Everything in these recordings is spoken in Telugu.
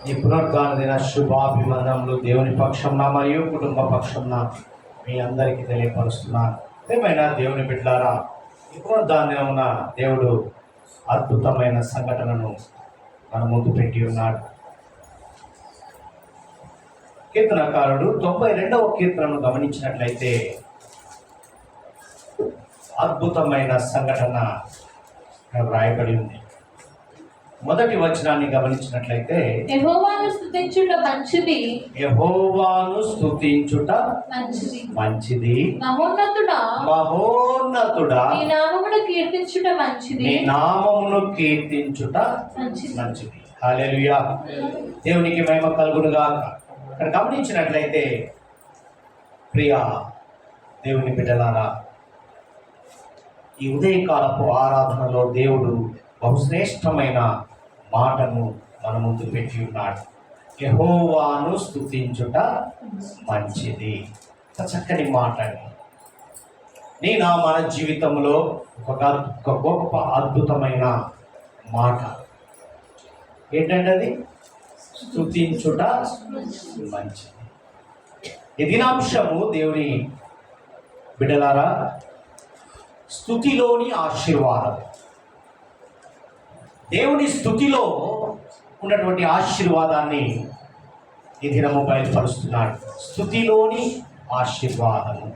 ఈ పునరుద్ధాన దిన శుభాభివందనములు దేవుని పక్షంన మరియు కుటుంబ పక్షంన మీ అందరికీ తెలియపరుస్తున్నాను. ఏమైనా దేవుని బిడ్డలారా, ఈ పునరుద్ధాన దినమున దేవుడు అద్భుతమైన సంఘటనను మన ముందు పెట్టి ఉన్నాడు. కీర్తనకారుడు 92వ కీర్తనను గమనించినట్లయితే అద్భుతమైన సంఘటన రాయబడి ఉంది. మొదటి వచనాన్ని గమనించినట్లయితే యెహోవాను స్తుతించుట మంచిది, యెహోవాను స్తుతించుట మంచిది, మహోన్నతుడా మహోన్నతుడా నీ నామమును కీర్తించుట మంచిది, నీ నామమును కీర్తించుట మంచిది. హల్లెలూయా. దేవునికి మహిమ కలుగును గాక. ఇక్కడ గమనించినట్లయితే ప్రియా దేవుని బిడ్డలారా, ఈ ఉదయకాలపు ఆరాధనలో దేవుడు బహుశ్రేష్టమైన మాటను మన ముందు పెట్టి ఉన్నాడు. యెహోవాను స్తుతించుట మంచిది. చక్కని మాట. నేను మన జీవితంలో ఒక గొప్ప అద్భుతమైన మాట ఏంటంటే అది స్తుతించుట మంచిది. ఈ దినాంశము దేవుని బిడ్డలారా, స్తుతిలోని ఆశీర్వాదం. దేవుని స్తుతిలో ఉన్నటువంటి ఆశీర్వాదాన్ని ఈ దినము బయలుపరుస్తున్నాడు. స్తుతిలోని ఆశీర్వాదము.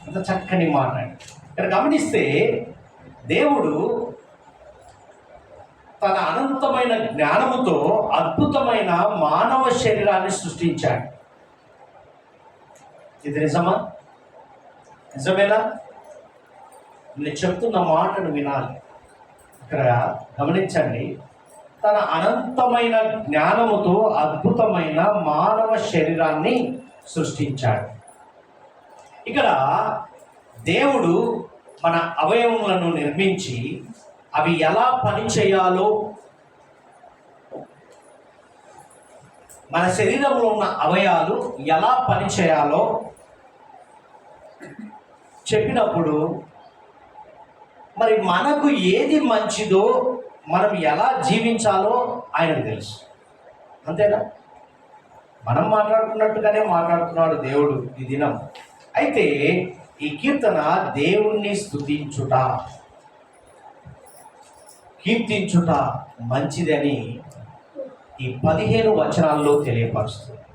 అంత చక్కని మాట. ఇక్కడ గమనిస్తే దేవుడు తన అనంతమైన జ్ఞానముతో అద్భుతమైన మానవ శరీరాన్ని సృష్టించాడు. ఇది నిజమా? నిజమేనా? నేను చెప్తున్న మాటను వినాలి. ఇక్కడ గమనించండి. తన అనంతమైన జ్ఞానముతో అద్భుతమైన మానవ శరీరాన్ని సృష్టించాడు. ఇక్కడ దేవుడు మన అవయవములను నిర్మించి అవి ఎలా పనిచేయాలో, మన శరీరంలో ఉన్న అవయవాలు ఎలా పనిచేయాలో చెప్పినప్పుడు మరి మనకు ఏది మంచిదో, మనం ఎలా జీవించాలో ఆయనకు తెలుసు. అంతేనా? మనం మాట్లాడుకున్నట్టుగానే మాట్లాడుతున్నాడు దేవుడు ఈ దినం. అయితే ఈ కీర్తన దేవుణ్ణి స్తుతించుట, కీర్తించుట మంచిదని ఈ 15 వచనాల్లో తెలియపరుస్తుంది.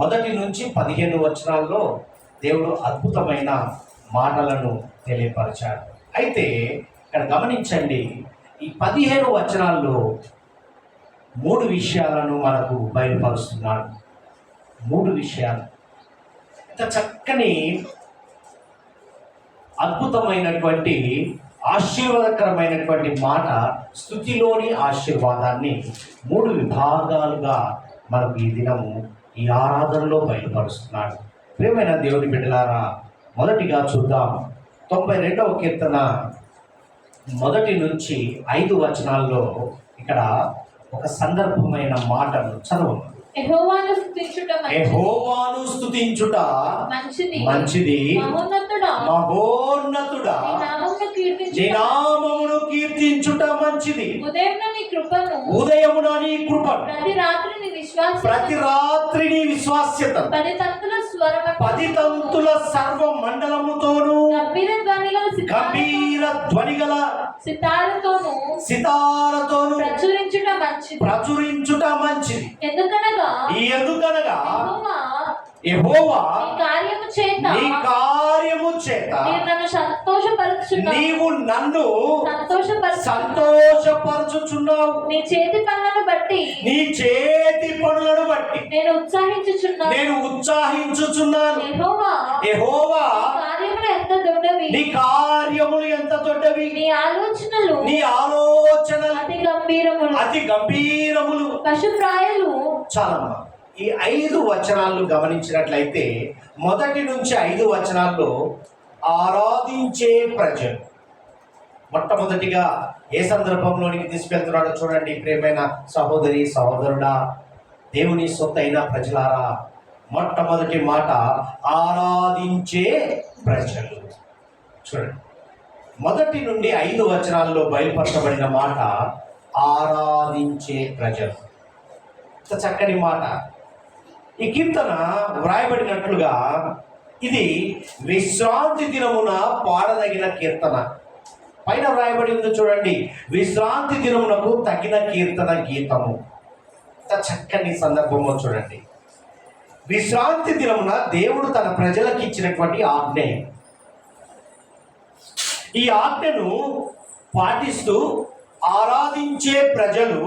మొదటి నుంచి 15 వచనాల్లో దేవుడు అద్భుతమైన మాటలను తెలియపరిచాడు. అయితే ఇక్కడ గమనించండి, ఈ 15 వచనాల్లో 3 విషయాలను మనకు బయలుపరుస్తున్నాడు. 3 విషయాలు. ఇంత చక్కని అద్భుతమైనటువంటి ఆశీర్వాదకరమైనటువంటి మాట, స్తుతిలోని ఆశీర్వాదాన్ని 3 విభాగాలుగా మనకు ఈ దినము ఈ ఆరాధనలో బయలుపరుస్తున్నాడు. ప్రియమైన దేవుని బిడ్డలారా, మొదటిగా చూద్దాం. 92వ కీర్తన మొదటి నుంచి 5 వచనాల్లో ఇక్కడ ఒక సందర్భమైన మాటను చదవండి. యెహోవాను స్తుతించుట మంచిది, మహోన్నతుడా నీ నామమును కీర్తించుట మంచిది. ఉదయమున నీ కృపను ప్రతి రాత్రి నీ విశ్వాస్యత 10 తంతుల సర్వ మండలముతోను గంభీర ధ్వనిగల సితారతోను ప్రచురించుట మంచిది. ఎందుకనగా యెహోవా నీ కార్యము చేత నీవు నన్ను సంతోషపరచుచున్నావు. నీ చేతి పనులను బట్టి నేను ఉత్సాహించుచున్నాను. యెహోవా నీ కార్యములు ఎంత దొడ్డవి, నీ ఆలోచనలు అతి గంభీరములు. పశుప్రాయులు. చాలమ్మా. ఈ 5 వచనాలను గమనించినట్లయితే మొదటి నుంచి 5 వచనాల్లో ఆరాధించే ప్రజలు. మొట్టమొదటిగా ఏ సందర్భంలోనికి తీసుకెళ్తున్నాడో చూడండి. ప్రియమైన సహోదరి సహోదరుడా, దేవుని సొత్తైన ప్రజలారా, మొట్టమొదటి మాట ఆరాధించే ప్రజలు. చూడండి, మొదటి నుండి 5 వచనాల్లో బయలుపరచబడిన మాట ఆరాధించే ప్రజలు. ఇంత చక్కని మాట. ఈ కీర్తన వ్రాయబడినట్లుగా ఇది విశ్రాంతి దినమున పాడదగిన కీర్తన. పైన వ్రాయబడి ఉంది చూడండి, విశ్రాంతి దినమునకు తగిన కీర్తన గీతము. ఇంత చక్కని సందర్భంలో చూడండి, విశ్రాంతి దినమున దేవుడు తన ప్రజలకు ఇచ్చినటువంటి ఆజ్ఞ. ఈ ఆజ్ఞను పాటిస్తూ ఆరాధించే ప్రజలు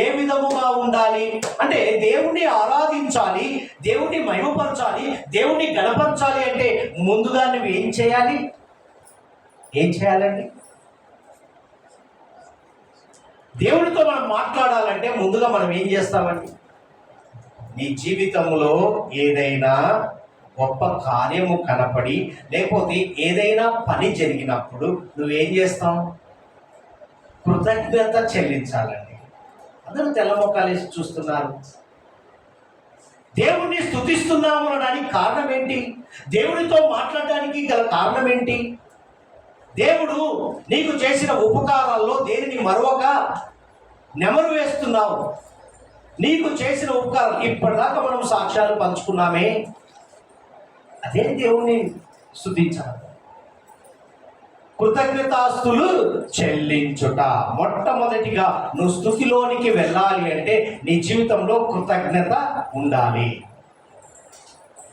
ఏ విధముగా ఉండాలి అంటే, దేవుణ్ణి ఆరాధించాలి, దేవుణ్ణి మహిమపరచాలి, దేవుణ్ణి గణపరచాలి అంటే ముందుగా నువ్వు ఏం చేయాలి? ఏం చేయాలండి? దేవుడితో మనం మాట్లాడాలంటే ముందుగా మనం ఏం చేస్తామండి? నీ జీవితంలో ఏదైనా గొప్ప కార్యము కనపడి లేకపోతే ఏదైనా పని జరిగినప్పుడు నువ్వేం చేస్తావు? కృతజ్ఞత చెల్లించాలండి. అందరూ తెల్లమొక్కాలేసి చూస్తున్నారు. దేవుణ్ణి స్తుతిస్తున్నాము అనడానికి కారణం ఏంటి? దేవుడితో మాట్లాడడానికి గల కారణం ఏంటి? దేవుడు నీకు చేసిన ఉపకారాల్లో దేనిని మరొక నెమరు వేస్తున్నావు? నీకు చేసిన ఉపకారం ఇప్పటిదాకా మనం సాక్ష్యాలు పంచుకున్నామే, అదే దేవుణ్ణి స్తుతించాలి. కృతజ్ఞతాస్తులు చెల్లించుట. మొట్టమొదటిగా నువ్వు స్తుతిలోనికి వెళ్ళాలి అంటే నీ జీవితంలో కృతజ్ఞత ఉండాలి.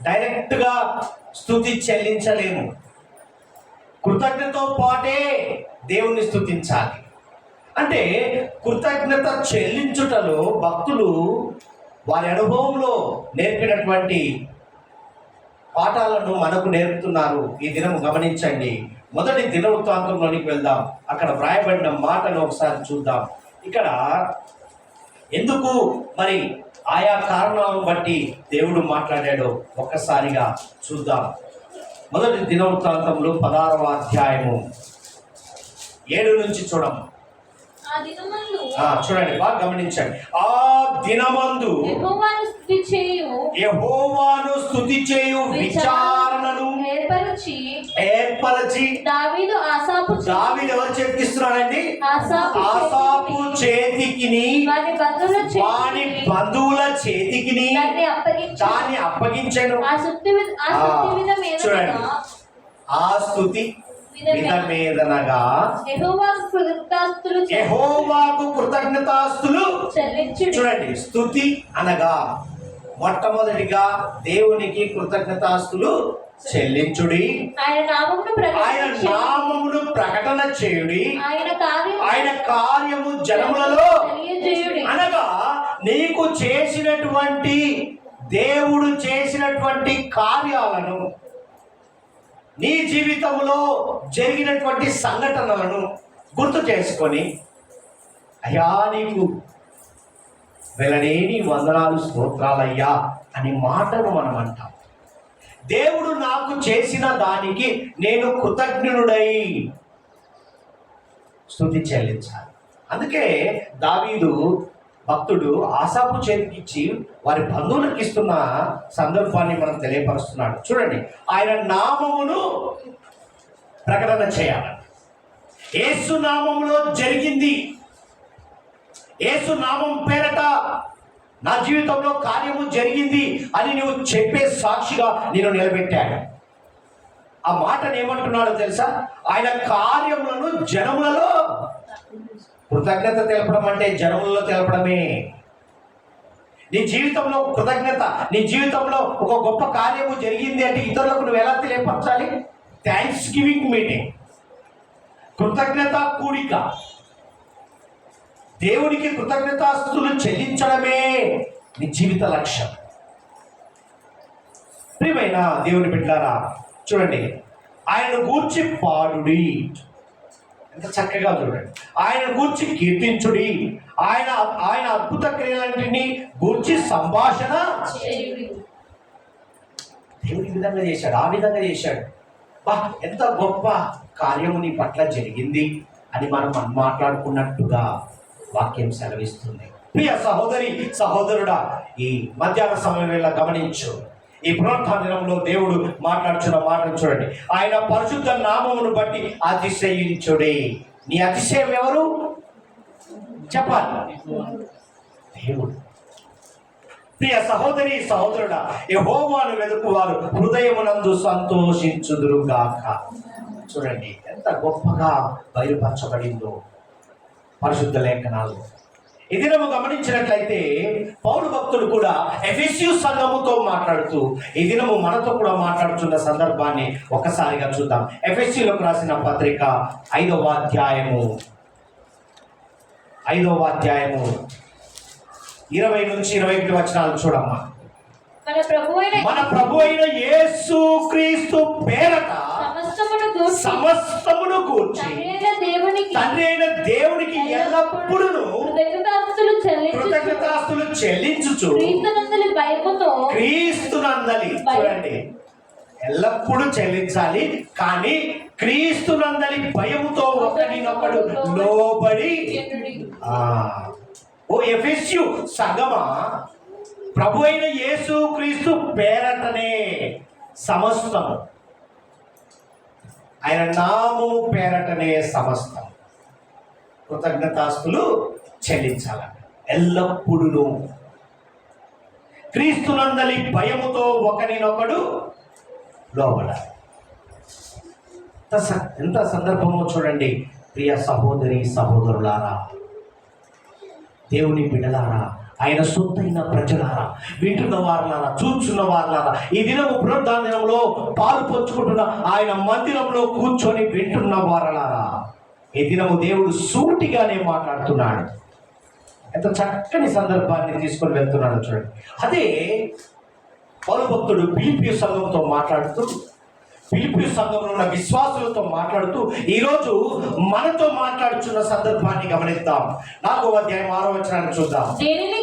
డైరెక్ట్గా స్తుతి చెల్లించలేము. కృతజ్ఞతతో పాటే దేవుణ్ణి స్తుతించాలి. అంటే కృతజ్ఞత చెల్లించుటలో భక్తులు వారి అనుభవంలో నేర్పినటువంటి పాఠాలను మనకు నేర్పుతున్నారు. ఈ దినం గమనించండి. మొదటి దినవృత్తాంతంలోనికి వెళ్దాం. అక్కడ వ్రాయబడిన మాటను ఒకసారి చూద్దాం. ఇక్కడ ఎందుకు మరి ఆయా కారణాలను బట్టి దేవుడు మాట్లాడాడో ఒక్కసారిగా చూద్దాం. మొదటి దినవృత్తాంతంలో 16వ అధ్యాయము 7 నుంచి చూడము. చూడండి, బాగా గమనించండి. ఆ దినమందు యెహోవాను స్తుతి చేయు విచారణను ఏర్పరచి దావీదు ఎవరు చేపిస్తున్నాడండి? ఆసాపు చేతికిని వాని బంధువుల చేతికిని దాన్ని అప్పగించాను. చూడండి, ఆ స్తుతి విధమేదనగా యెహోవాకు కృతజ్ఞతాస్తులు. చూడండి, స్తుతి అనగా మొట్టమొదటిగా దేవునికి కృతజ్ఞతాస్తులు చెల్లించుడి, ఆయన నామమును ప్రకటన చేయుడి, ఆయన కార్యము జనములలో అనగా నీకు చేసినటువంటి దేవుడు చేసినటువంటి కార్యాలను, నీ జీవితంలో జరిగినటువంటి సంఘటనలను గుర్తు చేసుకొని, అయ్యా నీకు వెలనేని వందనాలు స్తోత్రాలయ్యా అని మాటను మనం అంటాం. దేవుడు నాకు చేసిన దానికి నేను కృతజ్ఞుడై స్తుతి చెల్లించాలి. అందుకే దావీదు భక్తుడు ఆసాపు చేతికిచ్చి వారి బంధువులకు ఇస్తున్న సందర్భాన్ని మనం తెలియపరుస్తున్నాడు. చూడండి, ఆయన నామమును ప్రకటన చేయాలి. యేసు నామములో జరిగింది, యేసు నామం పేరట నా జీవితంలో కార్యము జరిగింది అని నువ్వు చెప్పే సాక్షిగా నేను నిలబెట్టాను. ఆ మాటను ఏమంటున్నాడో తెలుసా? ఆయన కార్యములను జనములలో, కృతజ్ఞత తెలపడం అంటే జనములలో తెలపడమే. నీ జీవితంలో కృతజ్ఞత, నీ జీవితంలో ఒక గొప్ప కార్యము జరిగింది అంటే ఇతరులకు నువ్వు ఎలా తెలియపరచాలి? థ్యాంక్స్ గివింగ్ మీటింగ్, కృతజ్ఞత కూడిక, దేవునికి కృతజ్ఞతాస్తులు చెల్లించడమే నీ జీవిత లక్ష్యం. ప్రియమైన దేవుని బిడ్డలారా, చూడండి, ఆయనను గూర్చి పాడుడి. ఎంత చక్కగా చూడండి, ఆయన గూర్చి కీర్తించుడి, ఆయన అద్భుత క్రియలన్నింటినీ గూర్చి సంభాషణ. దేవుడి విధంగా చేశాడు, ఆ విధంగా చేశాడు. బా, ఎంత గొప్ప కార్యము నీ పట్ల జరిగింది అని మనం మాట్లాడుకున్నట్టుగా వాక్యం సెలవిస్తుంది. ప్రియ సహోదరి సహోదరుడా, ఈ మధ్యాహ్న సమయం వేళ గమనించు. ఈ పునరుత్థాన దినంలో దేవుడు మాట్లాడుచున్న మాటను చూడండి. ఆయన పరిశుద్ధ నామమును బట్టి అతిశయించుడే. నీ అతిశయం ఎవరు చెప్పాలి? దేవుడు. ప్రియ సహోదరి సహోదరుడా, యెహోవాను వెదుకువారు హృదయమునందు సంతోషించుదురుగాక. చూడండి ఎంత గొప్పగా బయలుపరచబడిందో పరిశుద్ధ లేఖనాలు. ఈ దినము గమనించినట్లయితే పౌలు భక్తుడు కూడా ఎఫెసీ సంఘముతో మాట్లాడుతూ ఈ దినము మనతో కూడా మాట్లాడుతున్న సందర్భాన్ని ఒక్కసారిగా చూద్దాం. ఎఫెసీలోకి రాసిన పత్రిక 5వ అధ్యాయము 20 నుంచి 21 వచనాలు చూడమ్మా. మన ప్రభు అయిన యేసు క్రీస్తు పేరట సమస్తమును గూర్చి తండ్రి అయిన దేవునికి ఎల్లప్పుడూ కృతజ్ఞతాస్తులు చెల్లించుచు క్రీస్తునందలి, చూడండి ఎల్లప్పుడూ చెల్లించాలి, కానీ క్రీస్తునందలి భయముతో ఒకరినొకడు లోబడి. ఓ ఎఫెసీ సంగమా, ప్రభు అయిన యేసు క్రీస్తు పేరటనే సమస్తము, ఆయన నామము పేరటనే సమస్తం కృతజ్ఞతాస్తులు చెల్లించాలంట. ఎల్లప్పుడూ క్రీస్తునందలి భయముతో ఒకరినొకడు లోబడాలి. ఎంత సందర్భమో చూడండి. ప్రియ సహోదరి సహోదరులారా, దేవుని బిడ్డలారా, ఆయన సొంతైన ప్రజలారా, వింటున్న వారులారా, చూచున్న వారులారా, ఈ దినము పునరుద్ధాన దినంలో పాలు పంచుకుంటున్న ఆయన మందిరంలో కూర్చొని వింటున్న వారులారా, ఈ దినము దేవుడు సూటిగానే మాట్లాడుతున్నాడు. ఎంత చక్కని సందర్భాన్ని తీసుకొని వెళ్తున్నాడు చూడండి. అదే పౌలు భక్తుడు ఫిలిప్పీ సంఘంతో మాట్లాడుతూ, ఫిలిప్పీ సంఘంలో ఉన్న విశ్వాసులతో మాట్లాడుతూ ఈరోజు మనతో మాట్లాడుతున్న సందర్భాన్ని గమనిద్దాం. 4వ అధ్యాయం 6వ వచనాన్ని చూద్దాం. దేనిని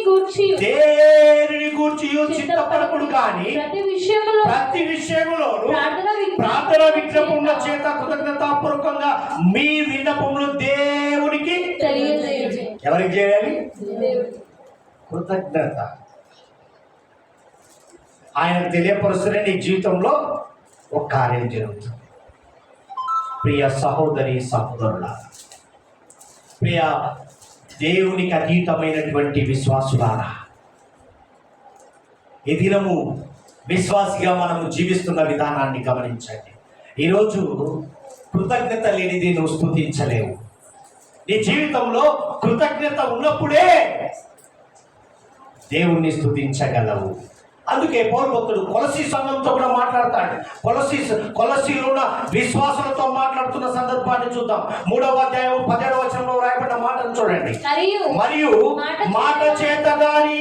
గూర్చి చింతపడకుడు కానీ ప్రతి విషయములోను ప్రార్థన విజ్ఞాపముల చేత కృతజ్ఞతాపూర్వకంగా మీ విన్నపములు దేవునికి ఎవరికి చేయాలి? కృతజ్ఞత ఆయన తెలియపరుస్తూనే నీ జీవితంలో ఒక కార్యం జరుగుతుంది. ప్రియ సహోదరి సహోదరులారా, ప్రియ దేవునికి అతీతమైనటువంటి విశ్వాసులారా, ఈ దినము విశ్వాసిగా మనము జీవిస్తున్న విధానాన్ని గమనించండి. ఈరోజు కృతజ్ఞత లేనిది నువ్వు స్తుతించలేవు. నీ జీవితంలో కృతజ్ఞత ఉన్నప్పుడే దేవుణ్ణి స్తుతించగలవు. అందుకే పౌలు భక్తుడు కొలసీ సంఘంతో కూడా మాట్లాడతాడు. కొలసీలో ఉన్న విశ్వాసులతో మాట్లాడుతున్న సందర్భాన్ని చూద్దాం. 3వ అధ్యాయం 17వ వచనంలో రాయబడిన మాటను చూడండి. మరియు మాట చేత గాని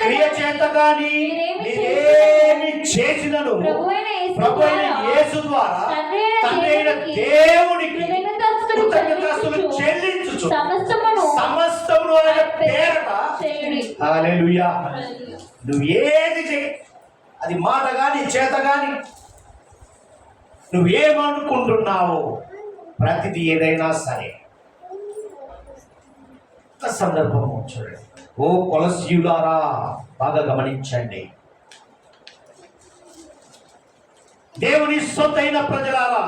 క్రియ చేత గాని మీరేమి చేసినను ప్రభు అయిన యేసు ద్వారా తండ్రి అయిన దేవునికి కృతజ్ఞతాస్తులు చెల్లించుచు సమస్తమును ఆయన పేరట. హల్లెలూయా. నువ్వు ఏది చేయి, అది మాట కానీ చేత కానీ, నువ్వేమనుకుంటున్నావో ప్రతిదీ ఏదైనా సరే. సందర్భము చూడండి. ఓ కొలసీయులారా, బాగా గమనించండి. దేవుని సొంతైన ప్రజలారా,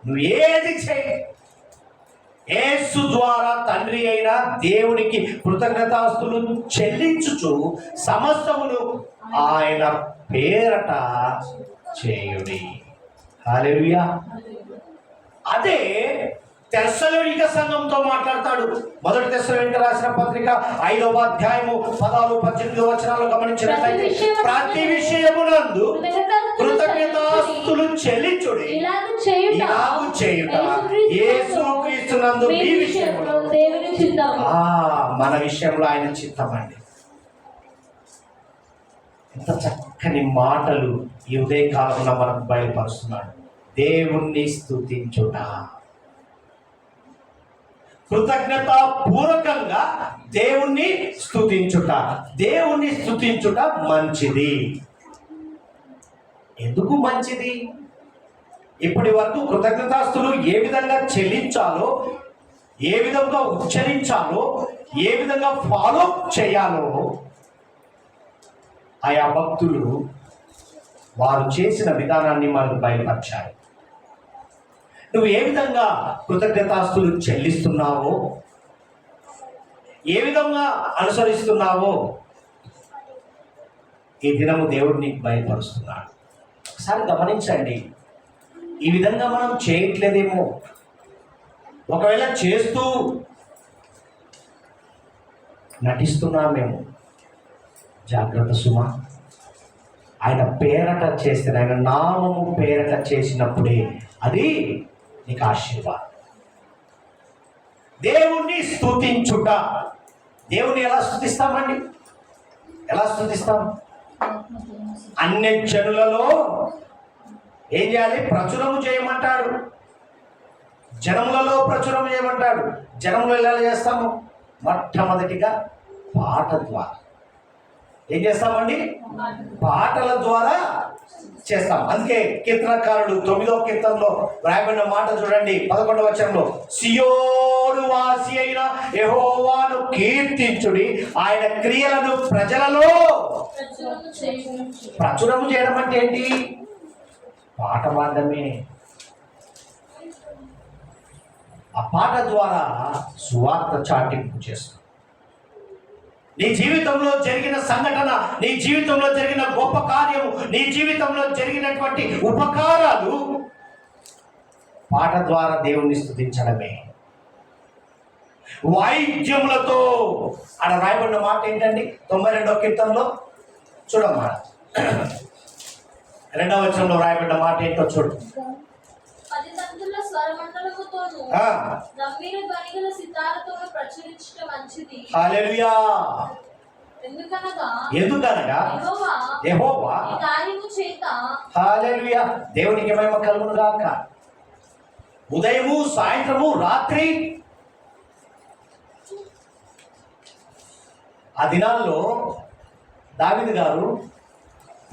నువ్వు ఏది చేయి, యేసు ద్వారా తండ్రి అయిన దేవునికి కృతజ్ఞతాస్తులు చెల్లించుచు సమస్తమును ఆయన పేరట చేయుడి. హల్లెలూయా. అదే తెస్సలోనిక సంఘంతో మాట్లాడతాడు. 1 తెస్సలోనిక రాసిన పత్రిక 5వ అధ్యాయము 16, 18 వచనాలు గమనించినట్లయితే ప్రతి విషయమునందు కృతజ్ఞతాస్తులు చెల్లించుడి, ఇలాగు చేయుట యేసుక్రీస్తునందు మీ విషయంలో మన విషయంలో ఆయన చిత్తమండి. ఎంత చక్కని మాటలు ఈ ఉదయకాలంలో మనకు బయలుపరుస్తున్నాడు. దేవుణ్ణి స్తుతించుట, కృతజ్ఞత పూర్వకంగా దేవుణ్ణి స్తుతించుట. దేవుణ్ణి స్తుతించుట మంచిది. ఎందుకు మంచిది? ఇప్పటి వరకు కృతజ్ఞతాస్తులు ఏ విధంగా చెల్లించాలో, ఏ విధంగా ఉచ్చరించాలో, ఏ విధంగా ఫాలో చేయాలో ఆయా భక్తులు వారు చేసిన విధానాన్ని మనకు బయలుపరిచారు. నువ్వు ఏ విధంగా కృతజ్ఞతాస్తులు చెల్లిస్తున్నావో, ఏ విధంగా అనుసరిస్తున్నావో ఈ దినము దేవుడు నీకు బయలుపరుస్తున్నాడు. ఒకసారి గమనించండి, ఈ విధంగా మనం చేయట్లేదేమో. ఒకవేళ చేస్తూ నటిస్తున్నామేమో. జాగ్రత్త సుమా. ఆయన పేరట చేస్తే, ఆయన నామము పేరట చేసినప్పుడే అది నీకు ఆశీర్వాదం. దేవుణ్ణి స్తుతించుట. దేవుణ్ణి ఎలా స్తుతిస్తామండి? ఎలా స్తుతిస్తాం? అన్య జనులలో ఏం చేయాలి? ప్రచురము చేయమంటాడు. జనములలో ప్రచురము చేయమంటాడు. జనములు ఎలా చేస్తాము? మొట్టమొదటిగా పాట ద్వారా. ఏం చేస్తామండి? పాటల ద్వారా చేస్తాం. అందుకే కీర్తనకారుడు 9వ కీర్తనలో రాయబడిన మాట చూడండి, 11వ వచనంలో, సియోను వాసి అయిన యెహోవాను కీర్తించుడి, ఆయన క్రియలను ప్రజలలో ప్రచురము చేయడం. అంటే ఏంటి? పాట పాడమే. ఆ పాట ద్వారా సువార్త చాటింపు చేస్తాం. నీ జీవితంలో జరిగిన సంఘటన, నీ జీవితంలో జరిగిన గొప్ప కార్యము, నీ జీవితంలో జరిగినటువంటి ఉపకారాలు పాట ద్వారా దేవుణ్ణి స్తుతించడమే. వాయిద్యములతో ఆడ రాయబడిన మాట ఏంటండి? 92వ కీర్తనలో చూడమ్మా, 2వ వచనంలో రాయబడిన మాట ఏంటో చూడు. హల్లెలూయా. ఎందుకనగా యెహోవా హల్లెలూయా, దేవునికి మహిమ కలుగును గాక. ఉదయము, సాయంత్రము, రాత్రి, ఆ దినాల్లో దావీదు గారు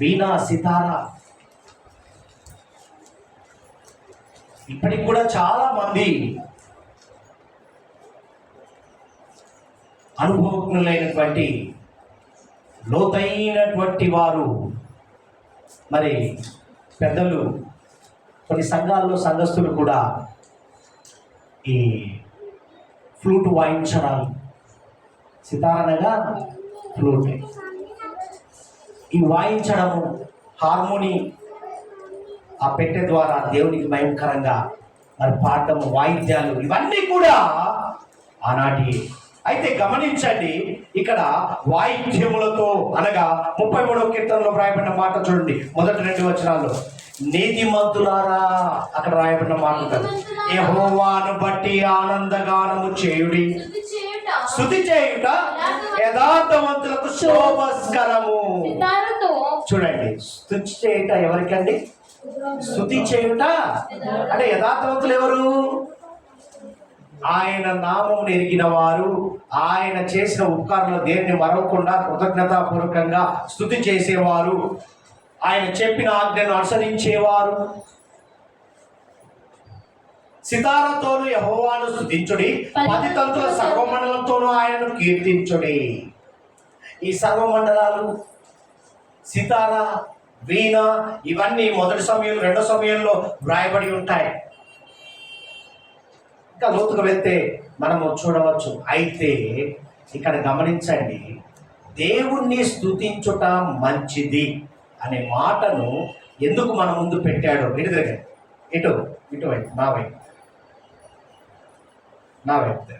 వీణా, సితారా, ఇప్పటికి కూడా చాలా మంది అనుభవజ్ఞులైనటువంటి లోతైనటువంటి వారు, మరి పెద్దలు, కొన్ని సంఘాల్లో సంఘస్థులు కూడా ఈ ఫ్లూట్ వాయించడాలు, సితారనగా ఫ్లూట్, ఈ వాయించడము, హార్మోని ఆ పెట్టె ద్వారా దేవునికి భయంకరంగా మరి పాడటము, వాయిద్యాలు, ఇవన్నీ కూడా ఆనాటి. అయితే గమనించండి, ఇక్కడ వాయిద్యములతో అనగా 33వ కీర్తనలో రాయబడిన మాట చూడండి, మొదటి 2 వచనాల్లో, నీతిమంతులారా, అక్కడ రాయబడిన మాట ఉంటుంది, యెహోవాను బట్టి ఆనందగానము చేయుడి, స్తుతి చేయుట యథార్థవంతులకు శోభస్కరము. చూడండి, స్తుతి చేయుట ఎవరికండి? స్తుతి చేయుట అంటే యథార్థవంతులు ఎవరు? ఆయన నామం ఎరిగిన వారు, ఆయన చేసిన ఉపకారంలో దేన్ని మరవకుండా కృతజ్ఞతాపూర్వకంగా స్తుతి చేసేవారు, ఆయన చెప్పిన ఆజ్ఞను అనుసరించేవారు. సితారతోను యెహోవాను స్తుతించుడి, 10 తంతుల సర్వమండలంతోనూ ఆయనను కీర్తించుడి. ఈ సర్వమండలాలు, సితార, వీణ, ఇవన్నీ మొదటి సమయంలో, 2వ సమయంలో వ్రాయబడి ఉంటాయి. ఇంకా లోతుకు వెళ్తే మనము చూడవచ్చు. అయితే ఇక్కడ గమనించండి, దేవుణ్ణి స్తుతించుట మంచిది అనే మాటను ఎందుకు మన ముందు పెట్టాడో. ఇటు దగ్గర, ఇటువైపు, నా వైపు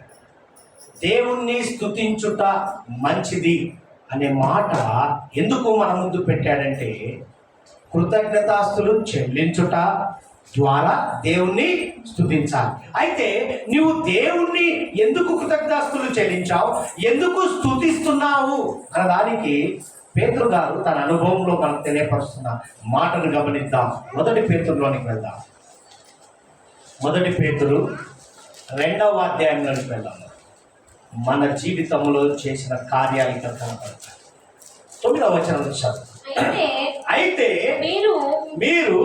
దేవుణ్ణి స్తుతించుట మంచిది అనే మాట ఎందుకు మన ముందు పెట్టాడంటే, కృతజ్ఞతాస్తులు చెల్లించుట ద్వారా దేవుణ్ణి స్తుతించాలి. అయితే నువ్వు దేవుణ్ణి ఎందుకు కృతజ్ఞతాస్తులు చెల్లించావు, ఎందుకు స్తుతిస్తున్నావు అన్నదానికి పేతురు గారు తన అనుభవంలో మనకు తెలియపరుస్తున్న మాటను గమనిద్దాం. మొదటి పేతురులోనికి వెళ్దాం. మొదటి పేతురు 2వ అధ్యాయంలోనికి వెళ్దాం. మన జీవితంలో చేసిన కార్యాలు ఇక్కడ కనపడతాయి. 9వ వచనం చదువు. అయితే మీరు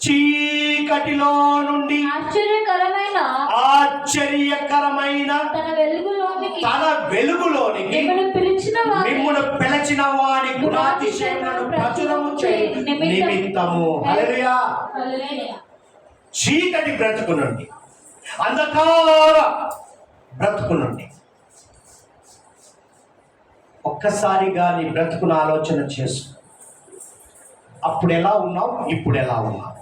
చీకటిలో నుండి ఆశ్చర్యకరమైన తన వెలుగులోనికి మిమ్మును పిలిచిన వారి గుణాతిశయములను ప్రచురము చేయ నిమిత్తము. హల్లెలూయా. చీకటి బ్రతుకు నుండి, అంధకార బ్రతుకు నుండి ఒక్క ఒక్కసారిగా నీ బ్రతుకును ఆలోచన చేసు. అప్పుడు ఎలా ఉన్నావు, ఇప్పుడు ఎలా ఉన్నావు?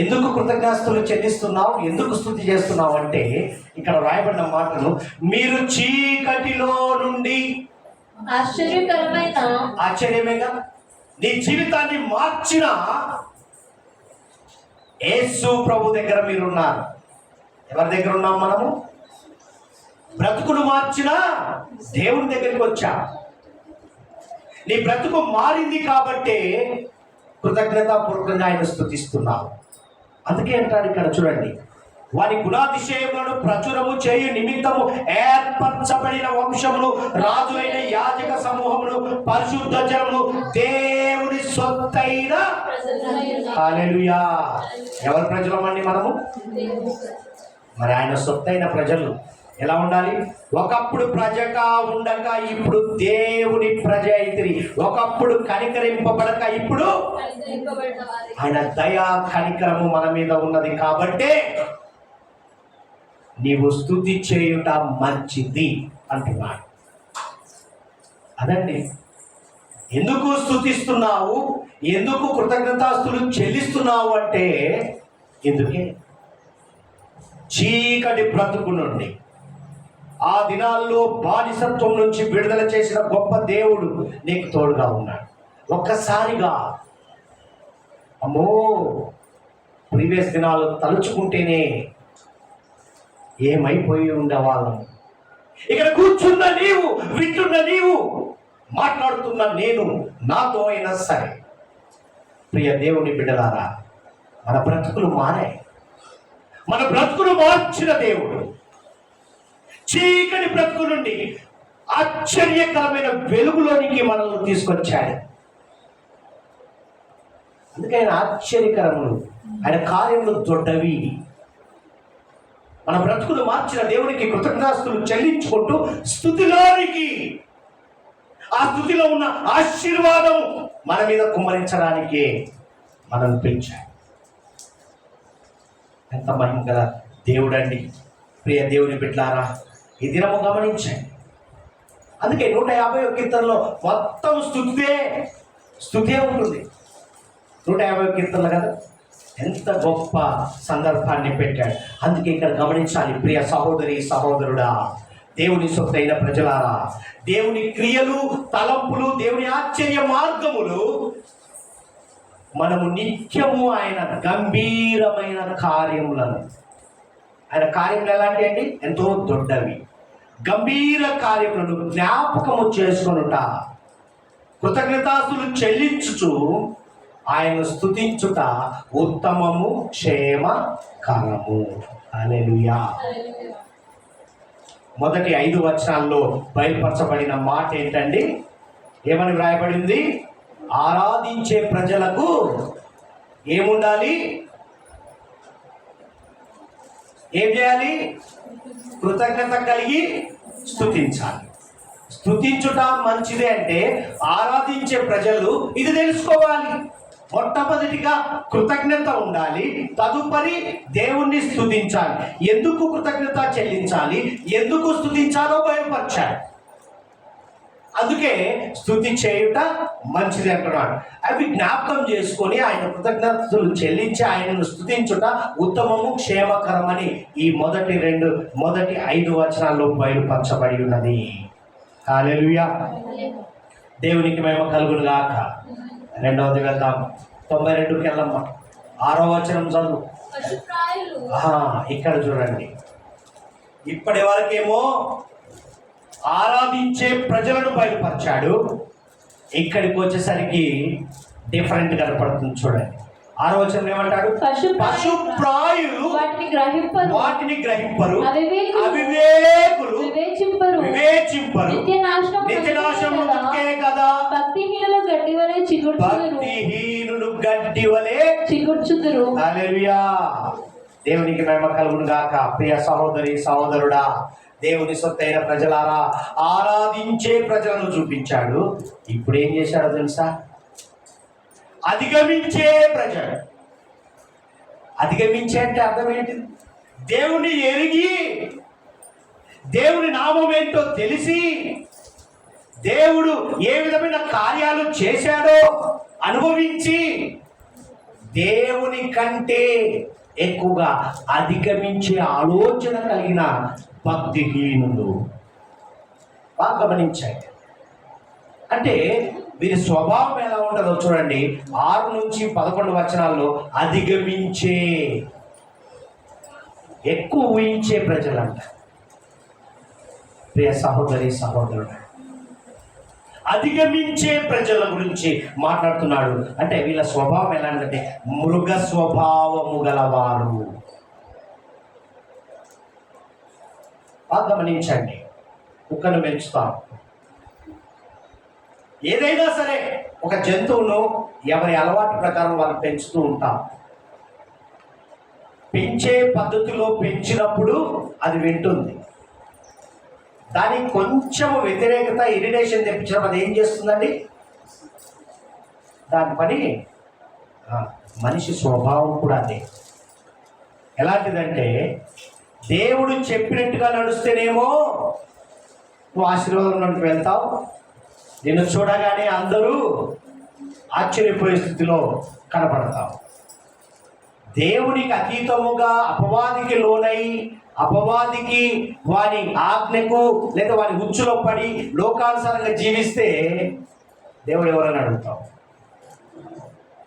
ఎందుకు కృతజ్ఞాస్తులు చెల్లిస్తున్నావు, ఎందుకు స్తుతి చేస్తున్నావు అంటే ఇక్కడ రాయబడిన మాటలు, మీరు చీకటిలో నుండి, ఆశ్చర్యమేగా, నీ జీవితాన్ని మార్చిన యేసు ప్రభు దగ్గర మీరున్నారు. ఎవరి దగ్గర ఉన్నాం మనము? బ్రతుకును మార్చిన దేవుని దగ్గరికి వచ్చా. నీ బ్రతుకు మారింది కాబట్టే కృతజ్ఞతాపూర్వకంగా ఆయన స్తుతిస్తున్నావు. అందుకే అంటాడు ఇక్కడ చూడండి, వారి గుణాతిశయములను ప్రచురము చేయు నిమిత్తము ఏర్పరచబడిన వంశమును, రాజులైన యాజక సమూహమును, పరిశుద్ధ జనమును, దేవుని సొత్తైన. హల్లెలూయా. ఎవరి ప్రజలమండి మనము? మరి ఆయన సొత్తైన ప్రజలు ఎలా ఉండాలి? ఒకప్పుడు ప్రజగా ఉండక ఇప్పుడు దేవుని ప్రజ అయితిరి. ఒకప్పుడు కనికరింపబడక ఇప్పుడు ఆయన దయా కనికరము మన మీద ఉన్నది కాబట్టే నీవు స్తుతి చేయుట మంచిది అంటున్నాడు. అదండి, ఎందుకు స్తుతిస్తున్నావు, ఎందుకు కృతజ్ఞతాస్తులు చెల్లిస్తున్నావు అంటే ఎందుకే చీకటి బ్రతుకు నుండి, ఆ దినాల్లో బానిసత్వం నుంచి విడుదల చేసిన గొప్ప దేవుడు నీకు తోడుగా ఉన్నాడు. ఒక్కసారిగా అమ్మో, ప్రీవియస్ దినాలు తలుచుకుంటేనే ఏమైపోయి ఉండేవాళ్ళం. ఇక్కడ కూర్చున్న నీవు, వింటున్న నీవు, మాట్లాడుతున్న నేను, నాతో అయినా సరే ప్రియ దేవుని బిడ్డలారా, మన బ్రతుకులు మారాయి. మన బ్రతుకులు మార్చిన దేవుడు చీకటి బ్రతుకు నుండి ఆశ్చర్యకరమైన వెలుగులోనికి మనల్ని తీసుకొచ్చాడు. అందుకే ఆయన ఆశ్చర్యకరములు, ఆయన కార్యములు దొడ్డవి. మన బ్రతుకులు మార్చిన దేవునికి కృతజ్ఞతాస్తులు చెల్లించుకుంటూ స్తుతిలోనికి, ఆ స్తుతిలో ఉన్న ఆశీర్వాదం మన మీద కుమ్మరించడానికి మనం పిలిచాడు. ఎంత మహిమ గల దేవుడండి. ప్రియ దేవుని బిడ్డలారా, ఈ దినము గమనించండి. అందుకే 150 కీర్తనలో మొత్తం స్తుతే ఉంటుంది. 150 కీర్తనలు కదా, ఎంత గొప్ప సందర్భాన్ని పెట్టాడు. అందుకే ఇక్కడ గమనించాలి ప్రియ సహోదరి సహోదరుడా, దేవుని సొత్తైన ప్రజలారా, దేవుని క్రియలు, తలంపులు, దేవుని ఆశ్చర్య మార్గములు మనము నిత్యము ఆయన గంభీరమైన కార్యములను, ఆయన కార్యములు ఎలాంటి అండి? ఎంతో దొడ్డవి, గంభీర కార్యములను జ్ఞాపకము చేసుకొనుట, కృతజ్ఞతాస్తులు చెల్లించుచు ఆయన స్తుతించుట ఉత్తమము, క్షేమకరము. హల్లెలూయా. మొదటి 5 వచనాల్లో బయలుపరచబడిన మాట ఏంటండి? ఏమని వ్రాయబడింది? ఆరాధించే ప్రజలకు ఏముండాలి? ఏం చేయాలి? కృతజ్ఞత కలిగి స్తుతించాలి. స్తుతించుట మంచిదే అంటే ఆరాధించే ప్రజలు ఇది తెలుసుకోవాలి. మొట్టమొదటిగా కృతజ్ఞత ఉండాలి, తదుపరి దేవుణ్ణి స్తుతించాలి. ఎందుకు కృతజ్ఞత చెల్లించాలి, ఎందుకు స్తుతించాలో బయలుపరచాలి. అందుకే స్తుతి చేయుట మంచిది అంటున్నాడు. అవి జ్ఞాపకం చేసుకొని ఆయన కృతజ్ఞతలు చెల్లించి ఆయనను స్తుతించుట ఉత్తమము, క్షేమకరమని ఈ మొదటి 5 వచనాల్లో బయలుపరచబడి ఉన్నది. హల్లెలూయా. దేవునికి మహిమ కలుగును గాక. రెండవది వెళ్దాం, 92కి వెళ్ళమ్మా. 6వ వచనం చదువు. ఇక్కడ చూడండి, ఇప్పటి వరకేమో ఆరాధించే ప్రజలను బయలుపరిచాడు. ఇక్కడికి వచ్చేసరికి డిఫరెంట్ కనపడుతుంది. చూడండి 6వ వచనం ఏమంటాడు? పశుప్రాయులు వాటిని గ్రహింపరు, అవివేకులు వివేచింపరు, నిత్యనాశనముకే కదా భక్తిహీనులు గడ్డి వలె చిగుర్చుదురు. హల్లెలూయా. దేవునికి మహిమ కలుగును గాక. ప్రియ సహోదరి సహోదరుడా, దేవుని సొత్తైన ప్రజలారా, ఆరాధించే ప్రజలను చూపించాడు. ఇప్పుడు ఏం చేశాడో తెలుసా? అధిగమించే ప్రజలు. అధిగమించే అంటే అర్థం ఏంటి? దేవుని ఎరిగి దేవుని నామం ఏంటో తెలిసి దేవుడు ఏ విధమైన కార్యాలు చేశాడో అనుభవించి దేవుని కంటే ఎక్కువగా అధిగమించే ఆలోచన కలిగిన భక్తిహీనులు. బాగా గమనించండి. అంటే వీరి స్వభావం ఎలా ఉంటుందో చూడండి. 6 నుంచి 11 వచనాల్లో అధిగమించే, ఎక్కువ ఊహించే ప్రజలంట. ప్రియ సహోదరి సహోదరుడు, అధిగమించే ప్రజల గురించి మాట్లాడుతున్నాడు. అంటే వీళ్ళ స్వభావం ఎలాంటి, మృగ స్వభావము గలవారు. బాగా గమనించండి. కుక్కను పెంచుతాం, ఏదైనా సరే ఒక జంతువును ఎవరి అలవాటు ప్రకారం వాళ్ళు పెంచుతూ ఉంటాం. పెంచే పద్ధతిలో పెంచినప్పుడు అది వింటుంది. దానికి కొంచెం వ్యతిరేకత, ఇరిటేషన్ తెప్పించినప్పుడు అది ఏం చేస్తుందండి? దాని పని. మనిషి స్వభావం కూడా అదే. ఎలాంటిదంటే దేవుడు చెప్పినట్టుగా నడుస్తేనేమో నువ్వు ఆశీర్వాదంలోకి వెళ్తావు. నిన్ను చూడగానే అందరూ ఆశ్చర్యపోయే స్థితిలో కనపడతావు. దేవునికి అతీతముగా అపవాదికి లోనై, అపవాదికి వాని ఆజ్ఞకు లేదా వాని ఉచ్చులో పడి లోకానుసారంగా జీవిస్తే దేవుడు ఎవరని అడుగుతావు.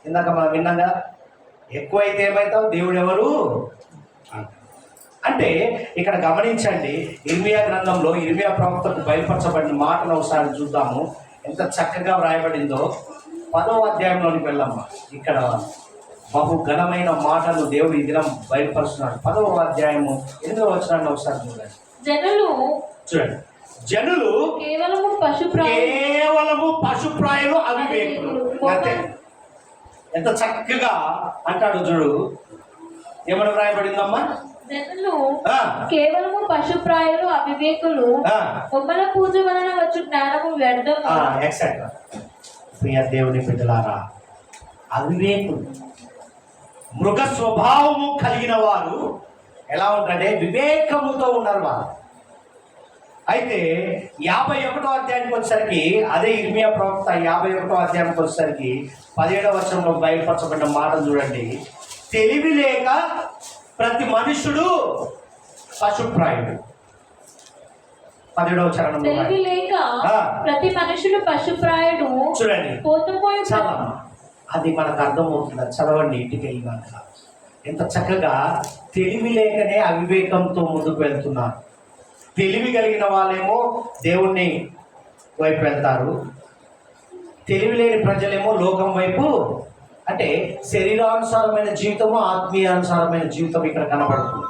ఇందాక మనం విన్నాగా, ఎక్కువైతే ఏమవుతావు, దేవుడు ఎవరు అంటే. ఇక్కడ గమనించండి, ఇర్మియా గ్రంథంలో ఇర్మియా ప్రవక్తకు బయలుపరచబడిన మాటను ఒకసారి చూద్దాము. ఎంత చక్కగా వ్రాయబడిందో. 10వ అధ్యాయంలోనికి వెళ్ళమ్మా. ఇక్కడ బహు ఘనమైన మాటలు దేవుడు ఈ దినం బయలుపరుస్తున్నాడు. 10వ అధ్యాయము 8వ వచనాన్ని ఒకసారి చూడండి. చూడండి, జనులు కేవలము పశుప్రాయులు, అవివేకులు. అంతే. ఎంత చక్కగా అంటాడు చూడు. ఏమని వ్రాయబడిందమ్మా? జనులు కేవలము పశుప్రాయులు, అవివేకులు, బొమ్మల పూజ వలన వచ్చు జ్ఞానము వ్యర్థము. ఎక్సెట్రా. ప్రియ దేవుని బిడ్డలారా, అవివేకులు, మృగ స్వభావము కలిగిన వారు ఎలా ఉంటారంటే వివేకముతో ఉన్నారు వాళ్ళు. అయితే 51వ అధ్యాయానికి వచ్చేసరికి, అదే ఇర్మియా ప్రవక్త 51వ అధ్యాయానికి వచ్చేసరికి 17వ వచనంలో బయలుపరచబడిన మాటలు చూడండి. తెలివి లేక ప్రతి మనుషుడు పశుప్రాయుడు. 17వ చరణం. తెలివి లేక ప్రతి మనుషుడు పశుప్రాయుడు. చూడండి, పోతుపోయి అది మనకు అర్థమవుతుంది. చదవండి ఇంటికి వెళ్ళినాక. ఎంత చక్కగా తెలివి లేకనే అవివేకంతో ముందుకు వెళ్తున్నారు. తెలివి కలిగిన వాళ్ళేమో దేవుణ్ణి వైపు వెళ్తారు. తెలివి లేని ప్రజలేమో లోకం వైపు. అంటే శరీరానుసారమైన జీవితము, ఆత్మీయానుసారమైన జీవితం ఇక్కడ కనబడుతుంది.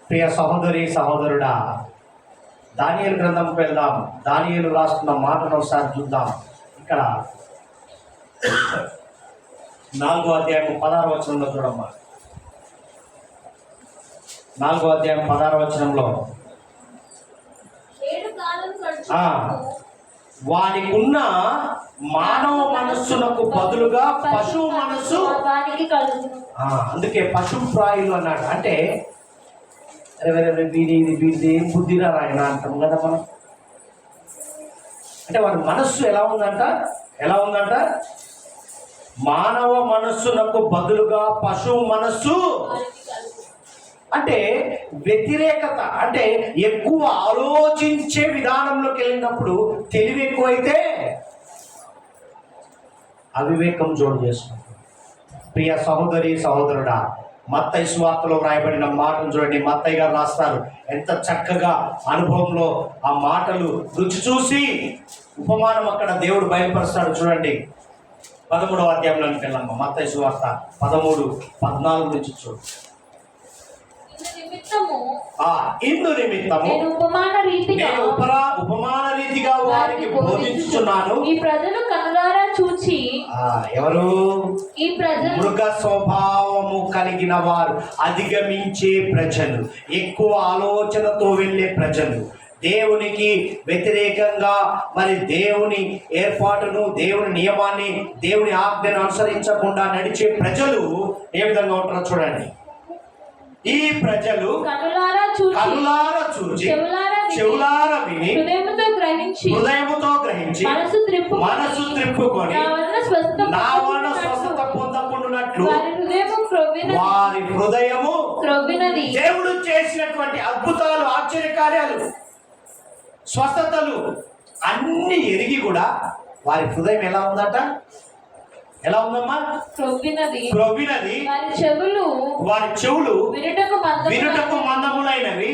ప్రియ సహోదరి సహోదరుడా, దానియేలు గ్రంథంకి వెళ్దాం. దానియేలు రాస్తున్న మాటను ఒకసారి చూద్దాం. ఇక్కడ 4వ అధ్యాయం 16వ వచనంలో చూడమ్మా. 4వ అధ్యాయం 16వ వచనంలో వానికున్న మానవ మనస్సునకు బదులుగా పశువు మనస్సు వానికి కలుగును. అందుకే పశుప్రాయులు అన్నాడు. అంటే వీడి ఏం బుద్ధిరా రాయన అంటాం కదా మనం. అంటే వాడి మనస్సు ఎలా ఉందంట? మానవ మనస్సునకు బదులుగా పశువు మనస్సు. అంటే వ్యతిరేకత, అంటే ఎక్కువ ఆలోచించే విధానంలోకి వెళ్ళినప్పుడు తెలివి ఎక్కువైతే అవివేకం జోడు చేసుకుంటుంది. ప్రియ సహోదరి సహోదరుడా, మత్తయి సువార్తలో వ్రాయబడిన మాటను చూడండి. మత్తయి గారు రాస్తారు. ఎంత చక్కగా అనుభవంలో ఆ మాటలు రుచి చూసి ఉపమానం అక్కడ దేవుడు బయలుపరుస్తాడు. చూడండి, 13వ అధ్యాయంలోకి వెళ్ళాము. మత్తయి సువార్త 13:14 నుంచి చూడు. ఇందు నిమిత్తము నేను ఉపమాన రీతిగా వారికి బోధించుచున్నాను. ఈ ప్రజలు కనులారా చూచి. ఎవరు? ఈ ప్రజలు మృగ స్వభావము కలిగిన వారు, అధిగమించే ప్రజలు, ఎక్కువ ఆలోచనతో వెళ్ళే ప్రజలు, దేవునికి వ్యతిరేకంగా మరి దేవుని ఏర్పాటును, దేవుని నియమాన్ని, దేవుని ఆజ్ఞను అనుసరించకుండా నడిచే ప్రజలు ఏ విధంగా ఉంటారో చూడండి. ఈ ప్రజలు కనులారా చూచి చెవులారా విని హృదయముతో గ్రహించి మనసు త్రిప్పుకొని నా వలన స్వస్థత పొందకుండానట్లు వారి హృదయము క్రొవ్వినది. దేవుడు చేసినటువంటి అద్భుతాలు, ఆశ్చర్యకార్యాలు, స్వస్థతలు అన్ని ఎరిగి కూడా వారి హృదయం ఎలా ఉందట? ఎలా ఉందమ్మా? క్రొవ్వినది. వారి చెవులు వినుటకు మందములైనవి,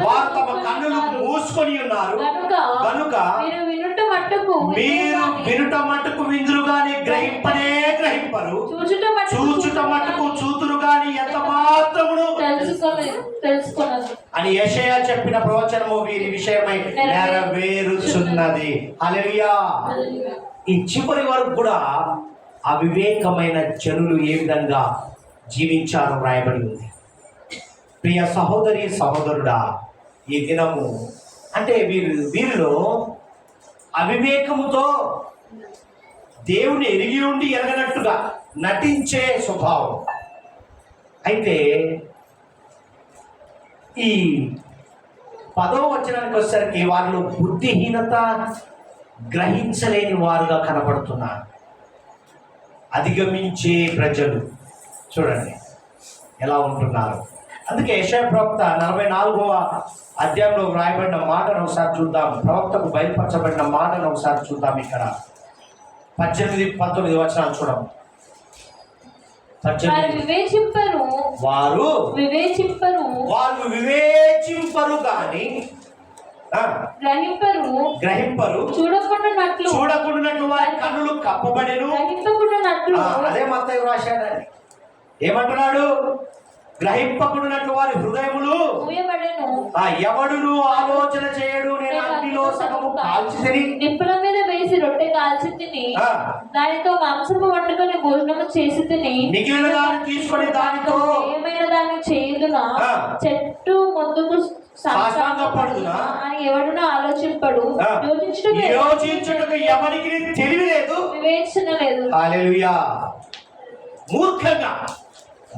వారు తమ కన్నులు మూసుకొని ఉన్నారు కనుక మీరు వినుట మట్టుకు విందురు గాని గ్రహింపనే గ్రహింపరు, చూచుట మట్టుకు చూతురు గాని ఎంత మాత్రమును తెలుసుకొనరు అని యెషయా చెప్పిన ప్రవచనము వీరి విషయమై నెరవేరుచున్నది. హల్లెలూయా. ఈ చివరి వరకు కూడా అవివేకమైన జనులు ఏ విధంగా జీవించారో రాయబడి ఉంది. ప్రియ సహోదరి సహోదరుడా, ఈ దినము అంటే వీరిలో అవివేకముతో దేవుని ఎరిగి ఉండి ఎరగనట్టుగా నటించే స్వభావం. అయితే ఈ 10వ వచనానికి వచ్చేసరికి వారిలో బుద్ధిహీనత, గ్రహించలేని వారుగా కనపడుతున్నారు. అధిగమించే ప్రజలు చూడండి ఎలా ఉంటున్నారు. అందుకే యెషయా ప్రవక్త 44వ అధ్యాయంలో వ్రాయబడిన మాటను ఒకసారి చూద్దాం. ప్రవక్తకు బయలుపరచబడిన మాటను ఒకసారి చూద్దాం. ఇక్కడ 18, 19 వచనాలు చూడం. వారు వివేచింపరు గాని గ్రహింపరు, చూడకుండానట్లు వారి కన్నులు కప్పబడెను. అదే మత్తయి రాశాడని ఏమంటున్నాడు? గ్రహింపకుండానట్లు వారి హృదయములు ఎవడును ఆలోచన చేయడు. నేను అగ్నిలో సగము కాల్చితిని, నిప్పుల మీద వేసి రొట్టె కాల్చి తిని దానితో మాంసము వండుకొని భోజనము చేసి తిని మిగిలిన దాన్ని తీసుకొని దానితో ఏమైనా దాన్ని చేయుదునా, చెట్టు ముందుకు సాష్టాంగపడుదునా అని ఎవడునో ఆలోచింపడు. యోచించుటకు ఎవరికి తెలివి లేదు, వివేచన లేదు. హల్లెలూయా. మూర్ఖంగా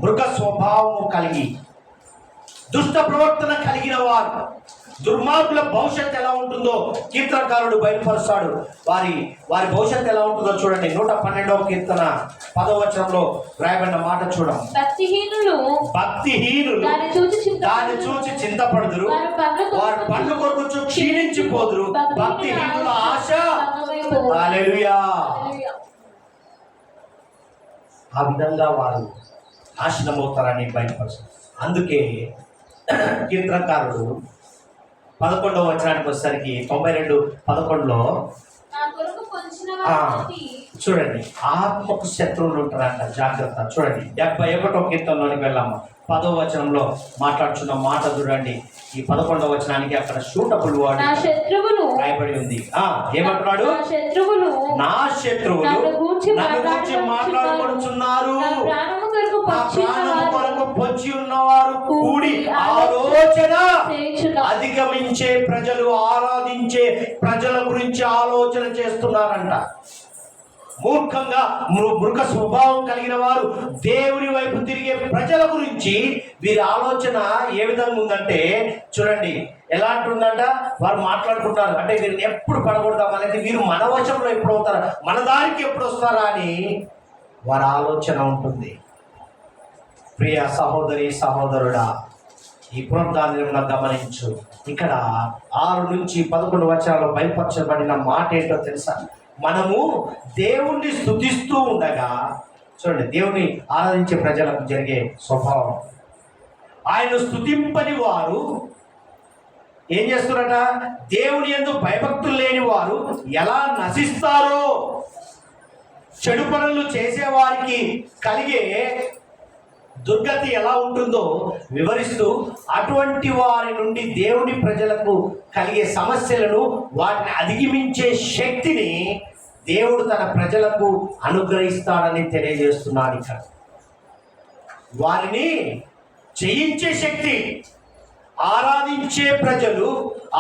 మృగ స్వభావము కలిగి దుష్ట ప్రవర్తన కలిగిన వారు, దుర్మార్గుల భవిష్యత్తు ఎలా ఉంటుందో కీర్తనకారుడు బయలుపరుస్తాడు. వారి భవిష్యత్తు ఎలా ఉంటుందో చూడండి. 112వ కీర్తన 10వ వచనంలో రాయబడిన మాట చూడండి. భక్తిహీనులు దాన్ని చూచి చింతపడుదురు, వారి పండ్ల కొరకు క్షీణించిపోదురు. భక్తిహీనుల ఆశ. హల్లెలూయా. ఆ విధంగా వారు నాశనమవుతారని బయలుపరుస్తారు. అందుకే కీర్తనకారుడు 11వ వచనానికి వచ్చేసరికి 92:11లో చూడండి, ఆత్మకు శత్రువులు ఉంటారంట, జాగ్రత్త. చూడండి 71వ కీర్తనలోనికి వెళ్ళాము. 10వ వచనంలో మాట్లాడుతున్న మాట చూడండి. ఈ 11వ వచనానికి అక్కడ సూటబుల్ వాడు రాయబడి ఉంది. ఏమంటున్నాడు? నా శత్రువులు నన్ను గూర్చి మాట్లాడుకుంటున్నారు, ప్రాణము కొరకు పొంచి ఉన్నవారు కూడి ఆలోచన. అధిగమించే ప్రజలు, ఆరాధించే ప్రజల గురించి ఆలోచన చేస్తున్నారంట. మూర్ఖంగా మృగ స్వభావం కలిగిన వారు దేవుని వైపు తిరిగే ప్రజల గురించి వీరి ఆలోచన ఏ విధంగా ఉందంటే చూడండి ఎలాంటి ఉందంట. వారు మాట్లాడుకుంటారు అంటే వీరిని ఎప్పుడు పడగొడదాం అనేది, వీరు మన వశంలో ఎప్పుడు అవుతారా, మన దారికి ఎప్పుడు వస్తారా అని వారి ఆలోచన ఉంటుంది. ప్రియ సహోదరి సహోదరుడా, ఈ పునరుద్ధానం గమనించు. ఇక్కడ 6 నుంచి 11 వచనాల్లో బయలుపరచబడిన మాట ఏంటో తెలుసా? మనము దేవుణ్ణి స్తుతిస్తూ ఉండగా చూడండి, దేవుని ఆరాధించే ప్రజలకు జరిగే స్వభావం. ఆయన స్తుతింపని వారు ఏం చేస్తున్నారట? దేవుని యందు భయభక్తులు లేని వారు ఎలా నశిస్తారో, చెడు పనులు చేసేవారికి కలిగే దుర్గతి ఎలా ఉంటుందో వివరిస్తూ, అటువంటి వారి నుండి దేవుని ప్రజలకు కలిగే సమస్యలను, వాటిని అధిగమించే శక్తిని దేవుడు తన ప్రజలకు అనుగ్రహిస్తాడని తెలియజేస్తున్నాడు. ఇక్కడ వారిని జయించే శక్తి. ఆరాధించే ప్రజలు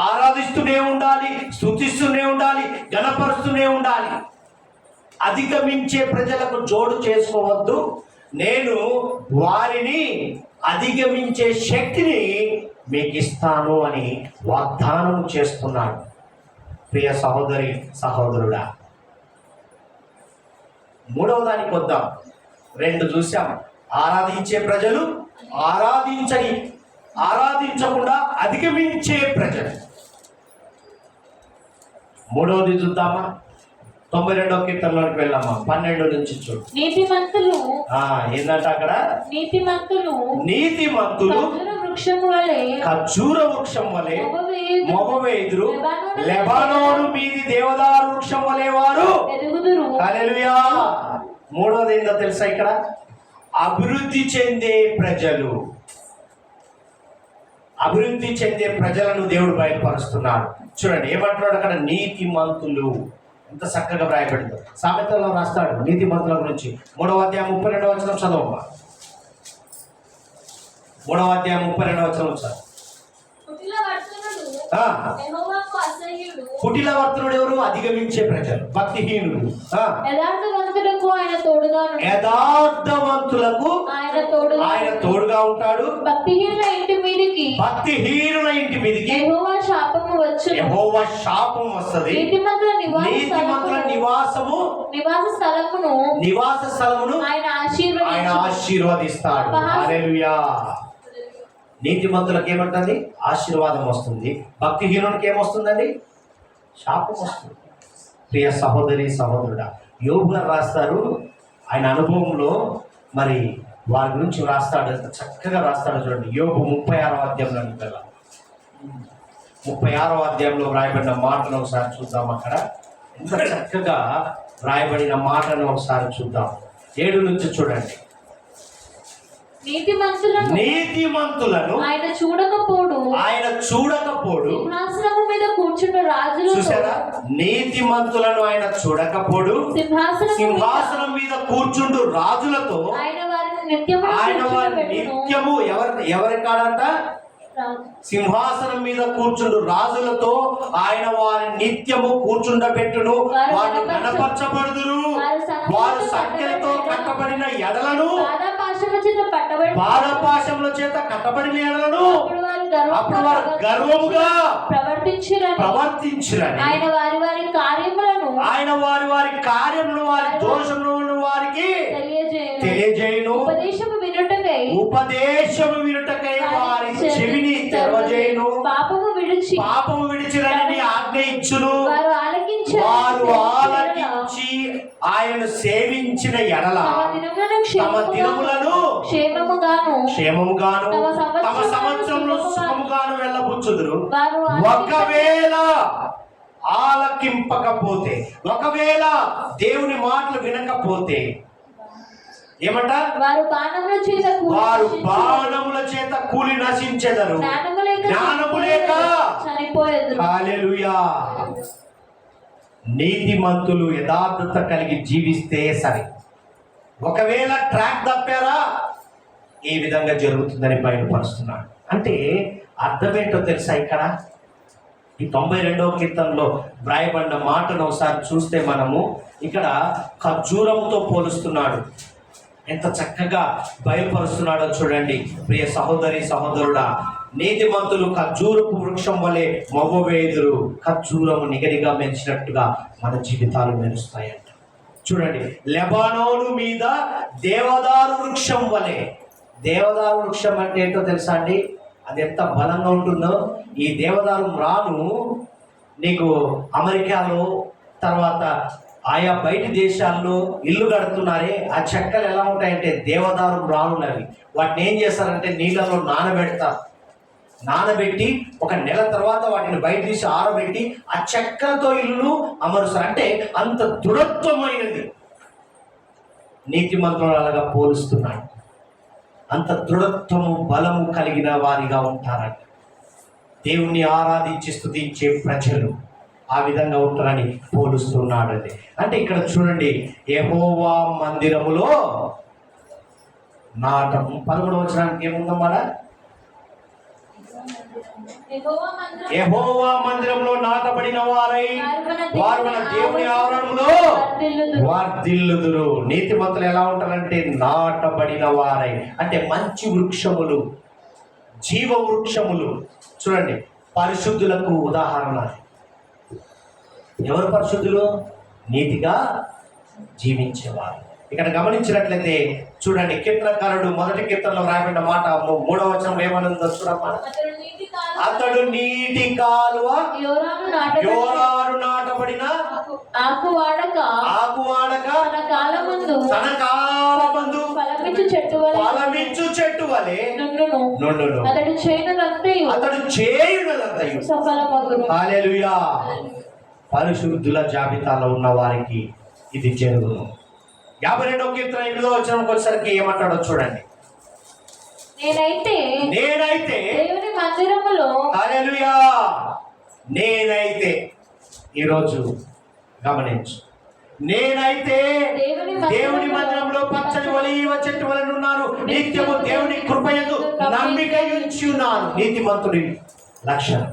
ఆరాధిస్తూనే ఉండాలి, స్తుతిస్తూనే ఉండాలి, గణపరుస్తూనే ఉండాలి. అధిగమించే ప్రజలకు జోడు చేసుకోవద్దు. నేను వారిని అధిగమించే శక్తిని మీకు ఇస్తాను అని వాగ్దానం చేస్తున్నాడు. ప్రియ సహోదరి సహోదరుడా, మూడవ దానికి వద్దాం. 2 చూసాం. ఆరాధించే ప్రజలు, ఆరాధించకుండా అధిగమించే ప్రజలు. మూడవది చూద్దామా? 92వ కీర్తనలోకి వెళ్ళామా? 12 నుంచి చూడు. నీతిమంతులు ఏంటంటే అక్కడ నీతిమంతులు ఖర్జూర వృక్షం వలె మొగవేదురు, లెబానోను మీది దేవదారు వృక్షం వలె వారు ఎదుగుదురు. హల్లెలూయా. మూడవది ఏంటో తెలుసా? ఇక్కడ అభివృద్ధి చెందే ప్రజలు, అభివృద్ధి చెందే ప్రజలను దేవుడు బయలుపరుస్తున్నాడు. చూడండి ఏమంటున్నాడు అక్కడ? నీతిమంతులు. ఎంత చక్కగా రాయబడింది. సామెతల్లో రాస్తాడు నీతిమంతుల గురించి. 3వ అధ్యాయం 32వ వచనం చదవమ్మా. 3వ అధ్యాయం 32వ వచనం చదువు. కుటిలవర్తనుడు ఎవరు? అధిగమించే ప్రజలు, భక్తిహీనులు. యథార్థవంతులకు ఆయన తోడుగా ఉంటాడు. భక్తిహీనుల ఇంటి మీదకి యెహోవా శాపము వస్తది. నీతిమంతుల నివాస స్థలమును ఆయన ఆశీర్వదిస్తాడు. హల్లెలూయా. నీతిమంతులకు ఏమంటుంది? ఆశీర్వాదం వస్తుంది. భక్తిహీనునికి ఏమొస్తుందండి? శాపం వస్తుంది. ప్రియ సహోదరి సహోదరుడా, యోబు గారు రాస్తారు ఆయన అనుభవంలో, మరి వారి గురించి రాస్తాడు. ఎంత చక్కగా రాస్తాడు చూడండి. యోబు 36వ అధ్యాయంలో 36వ అధ్యాయంలో రాయబడిన మాటను ఒకసారి చూద్దాం. అక్కడ ఎంత చక్కగా రాయబడిన మాటను ఒకసారి చూద్దాం. 7 నుంచి చూడండి. నీతిమంతులను ఆయన చూడకపోడు సింహాసనము మీద కూర్చున్న రాజులు. చూసారా? నీతిమంతులను ఆయన చూడకపోడు సింహాసనం మీద కూర్చుండు రాజులతో ఆయన వారిని నిత్యము ఎవరి కాడంట? సింహాసనం మీద కూర్చుండు రాజులతో ఆయన వారిని నిత్యము కూర్చుండబెట్టును. వారు కనపరచబడుదురు. వారు సంఖ్యలతో కట్టబడిన ఎడలను, పాదపాశముల చేత కట్టబడిన ఎడలను అప్పుడు వారు గర్వముగా ప్రవర్తించురని ఆయన వారి కార్యములను వారి దోషములను వారికి తెలియజేయును. ఉపదేశము వినుటకై వారి చెవిని తెరవజేయును. పాపము విడిచిరని ఆజ్ఞ ఇచ్చును. వారు ఆలకించి ఆయనను సేవించిన ఎడల తమ దినములను క్షేమముగాను తమ సంవత్సరంలో సుఖముగాను వెళ్ళబుచ్చుదురు. ఒకవేళ ఆలకింపకపోతే, ఒకవేళ దేవుని మాటలు వినకపోతే ఏమంట? వారు బాణముల చేత కూలి నశించెదరు. జ్ఞానము లేక చనిపోయేదరు. హల్లెలూయా. నీతిమంతులు యథార్థత కలిగి జీవిస్తే సరే. ఒకవేళ ట్రాక్ తప్పారా, ఏ విధంగా జరుగుతుందని బయలుపరుస్తున్నాడు. అంటే అర్థమేంటో తెలుసా? ఇక్కడ ఈ 92వ కీర్తనలో వ్రాయబడిన మాటను ఒకసారి చూస్తే మనము ఇక్కడ ఖర్జూరముతో పోలుస్తున్నాడు. ఎంత చక్కగా బయలుపరుస్తున్నాడో చూడండి. ప్రియ సహోదరి సహోదరుడా, నీతిమంతులు ఖర్జూరపు వృక్షం వలె మొగవేదురు. ఖర్జూరము నిగనిగా మెరిచినట్టుగా మన జీవితాలు మెరుస్తాయంట. చూడండి, లెబానోను మీద దేవదారు వృక్షం వలె. దేవదారు వృక్షం అంటే ఏంటో తెలుసా అండి? అది ఎంత బలంగా ఉంటుందో. ఈ దేవదారు రాను నీకు అమెరికాలో, తర్వాత ఆయా బయటి దేశాల్లో ఇల్లు కడుతున్నారే, ఆ చెక్కలు ఎలా ఉంటాయంటే దేవదారు రానులు అవి. వాటిని ఏం చేస్తారంటే నీళ్ళలో నానబెట్టి 1 నెల తర్వాత వాటిని బయట తీసి ఆరబెట్టి ఆ చెక్కలతో ఇల్లు అమరుస్తారు. అంటే అంత దృఢత్వమైనది. నీతిమంతులు అలాగా పోలుస్తున్నాడు. అంత దృఢత్వము బలము కలిగిన వారిగా ఉంటారంట. దేవుణ్ణి ఆరాధించి స్తుతించే ప్రజలు ఆ విధంగా ఉంటారని పోలుస్తున్నాడు. అది అంటే ఇక్కడ చూడండి, యెహోవా మందిరములో నాటం. 11వ వచనానికి ఏముందన్నమాట? యెహోవా మందిరంలో నాటబడిన వారై వారు మన దేవుని ఆవరణంలో వర్ధిల్లుదురు. నీతిమంతులు ఎలా ఉంటారంటే నాటబడిన వారై, అంటే మంచి వృక్షములు, జీవ వృక్షములు. చూడండి, పరిశుద్ధులకు ఉదాహరణ. ఎవరు పరిశుద్ధులు? నీతిగా జీవించేవారు. ఇక్కడ గమనించినట్లయితే చూడండి, కీర్తనకారుడు మొదటి కీర్తనలో రాయబడిన మాట 3వ వచనంలో ఏమనుందో చూడమ్మా. అతడు నీటి కాలువ యోరాను నాటబడిన ఆకు వాడక తన కాలమందు ఫలమిచ్చు చెట్టు వలె నుండును. అతడు చేయునదంతయు సఫలమగును. హల్లెలూయా. పరిశుద్ధుల జాబితాలో ఉన్న వారికి ఇది జరుగును. 52వ కీర్తన 8వ వచనం వచ్చేసరికి ఏమంటాడో చూడండి. నేనైతే దేవుని మందిరములో, హల్లెలూయా, నేనైతే, ఈరోజు గమనించు, నేనైతే దేవుని మందిరంలో పచ్చని ఒలీవ చెట్టు వలె ఉన్నాను, నిత్యము దేవుని కృపయందు నమ్మిక ఉంచి ఉన్నాను. నీతిమంతుడి లక్షణం.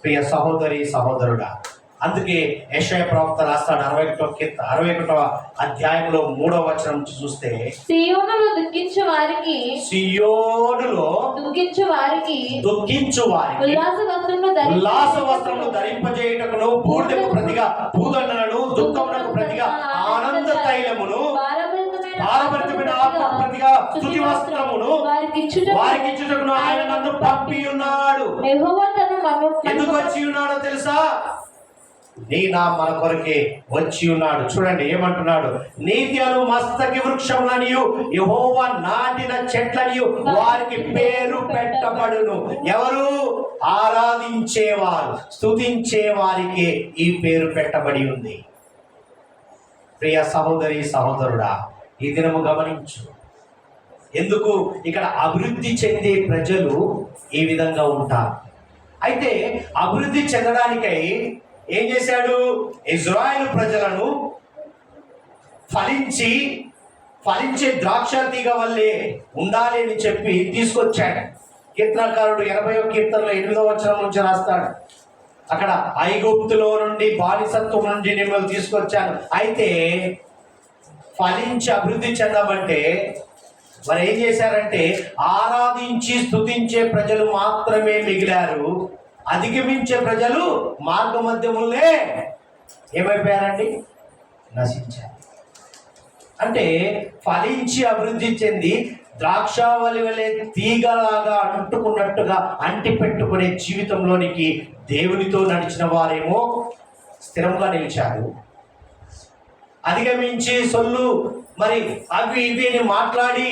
ప్రియ సహోదరి సహోదరుడా, అందుకే యెషయా ప్రవక్త రాస్తాడు 61వ అధ్యాయంలో 3వ వచనం చూస్తే, సియోనులో దుఃఖించు వారికి ఉల్లాస వస్త్రములు ధరింపజేయుటకును, బూడిదకు ప్రతిగా భూదండలను, దుఃఖమునకు ప్రతిగా ఆనంద తైలమును, భారభరితమైన ఆత్మకు ప్రతిగా స్తుతి వస్త్రమును వారికి ఇచ్చుటకును ఆయన నన్ను పంపి ఉన్నాడు. ఎందుకు వచ్చి ఉన్నాడో తెలుసా? నీ నా మన కొరకే వచ్చి ఉన్నాడు. చూడండి ఏమంటున్నాడు. నీతి అను మస్తకి వృక్షములనియు యెహోవా నాటిన చెట్లనియు వారికి పేరు పెట్టబడును. ఎవరు? ఆరాధించేవారు, స్తుతించే వారికి ఈ పేరు పెట్టబడి ఉంది. ప్రియ సహోదరి సహోదరుడా, ఈ దినము గమనించు. ఎందుకు ఇక్కడ అభివృద్ధి చెందే ప్రజలు ఈ విధంగా ఉంటారు. అయితే అభివృద్ధి చెందడానికై ఏం చేశాడు? ఇజ్రాయేలు ప్రజలను ఫలించే ద్రాక్ష తీగ వల్లే ఉండాలి అని చెప్పి తీసుకొచ్చాడు. కీర్తనకారుడు 80వ కీర్తనలో 8వ వచనం నుంచి రాస్తాడు. అక్కడ ఐగుప్తులో నుండి బానిసత్వం నుండి మిమ్మల్ని తీసుకొచ్చాను. అయితే ఫలించి అభివృద్ధి చెందమంటే మరి ఏం చేశారంటే, ఆరాధించి స్తుతించే ప్రజలు మాత్రమే మిగిలారు. అధిగమించే ప్రజలు మార్గ మధ్యములే ఏమైపోయారండి? నశించారు. అంటే ఫలించి అభివృద్ధి చెంది ద్రాక్షావళి వలె తీగలాగా అంటుకున్నట్టుగా అంటి పెట్టుకునే జీవితంలోనికి దేవునితో నడిచిన వారేమో స్థిరంగా నిలిచారు. అధిగమించి సొల్లు మరి అవి ఇవి అని మాట్లాడి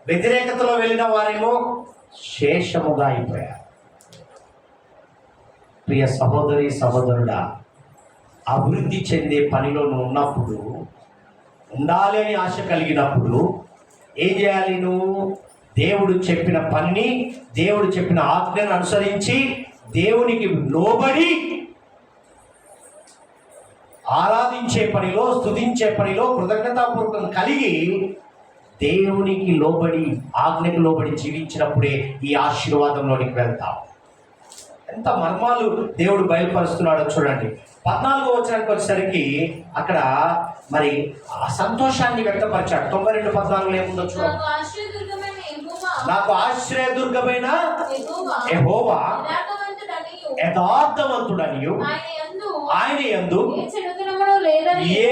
వ్యతిరేకతలో వెళ్ళిన వారేమో శేషముగా అయిపోయారు. ప్రియ సహోదరి సహోదరుడా, అభివృద్ధి చెందే పనిలో నువ్వు ఉన్నప్పుడు, ఉండాలి అని ఆశ కలిగినప్పుడు ఏం చేయాలి? నువ్వు దేవుడు చెప్పిన పనిని, దేవుడు చెప్పిన ఆజ్ఞను అనుసరించి దేవునికి లోబడి ఆరాధించే పనిలో, స్తుతించే పనిలో కృతజ్ఞతాపూర్వకం కలిగి దేవునికి లోబడి, ఆజ్ఞకు లోబడి జీవించినప్పుడే ఈ ఆశీర్వాదంలోనికి వెళ్తాం. ఎంత మర్మాలు దేవుడు బయలుపరుస్తున్నాడో చూడండి. 14వ వచనానికి వచ్చేసరికి అక్కడ మరి ఆ సంతోషాన్ని వ్యక్తపరిచాడు. 92:14 ఏముందో చూడండి. నాకు ఆశ్రయదుర్గమైన యెహోవా యథార్థవంతుడనియు ఆయన యందు ఏ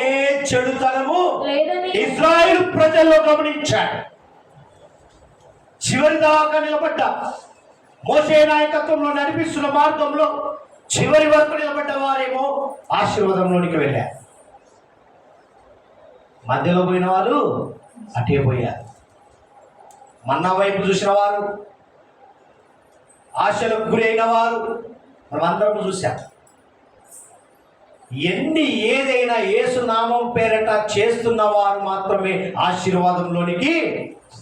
చెడుతనము ఇశ్రాయేలు ప్రజల్లో గమనించాడు. చివరి దాకా నిలబడ్డ, మోషే నాయకత్వంలో నడిపిస్తున్న మార్గంలో చివరి వరకు నిలబడ్డ వారేమో ఆశీర్వాదంలోనికి వెళ్ళారు. మధ్యలో పోయిన వారు అటే పోయారు. మన్నా వైపు చూసిన వారు, ఆశలకు గురైన వారు మనమందరం చూశాం. ఏదైనా యేసు నామం పేరట చేస్తున్న వారు మాత్రమే ఆశీర్వాదంలోనికి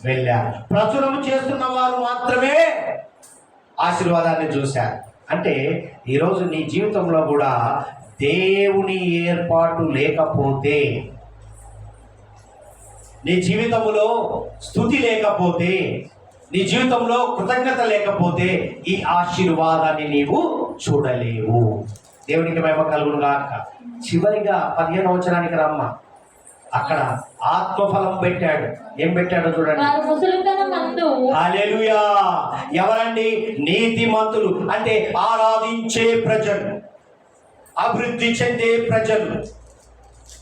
వెళ్ళారు. ప్రచురం చేస్తున్న వారు మాత్రమే ఆశీర్వాదాన్ని చూశారు. అంటే ఈరోజు నీ జీవితంలో కూడా దేవుని ఏర్పాటు లేకపోతే, నీ జీవితంలో స్తుతి లేకపోతే, నీ జీవితంలో కృతజ్ఞత లేకపోతే ఈ ఆశీర్వాదాన్ని నీవు చూడలేవు. దేవునికి మహిమ కలుగును గాక. చివరిగా 15వ వచనానికి రమ్మ. అక్కడ ఆత్మఫలం పెట్టాడు. ఏం పెట్టాడో చూడండి. వారు ముసలితనమందు హల్లెలూయా. ఎవరండి? నీతిమంతులు, అంటే ఆరాధించే ప్రజలు, అభివృద్ధి చెందే ప్రజలు,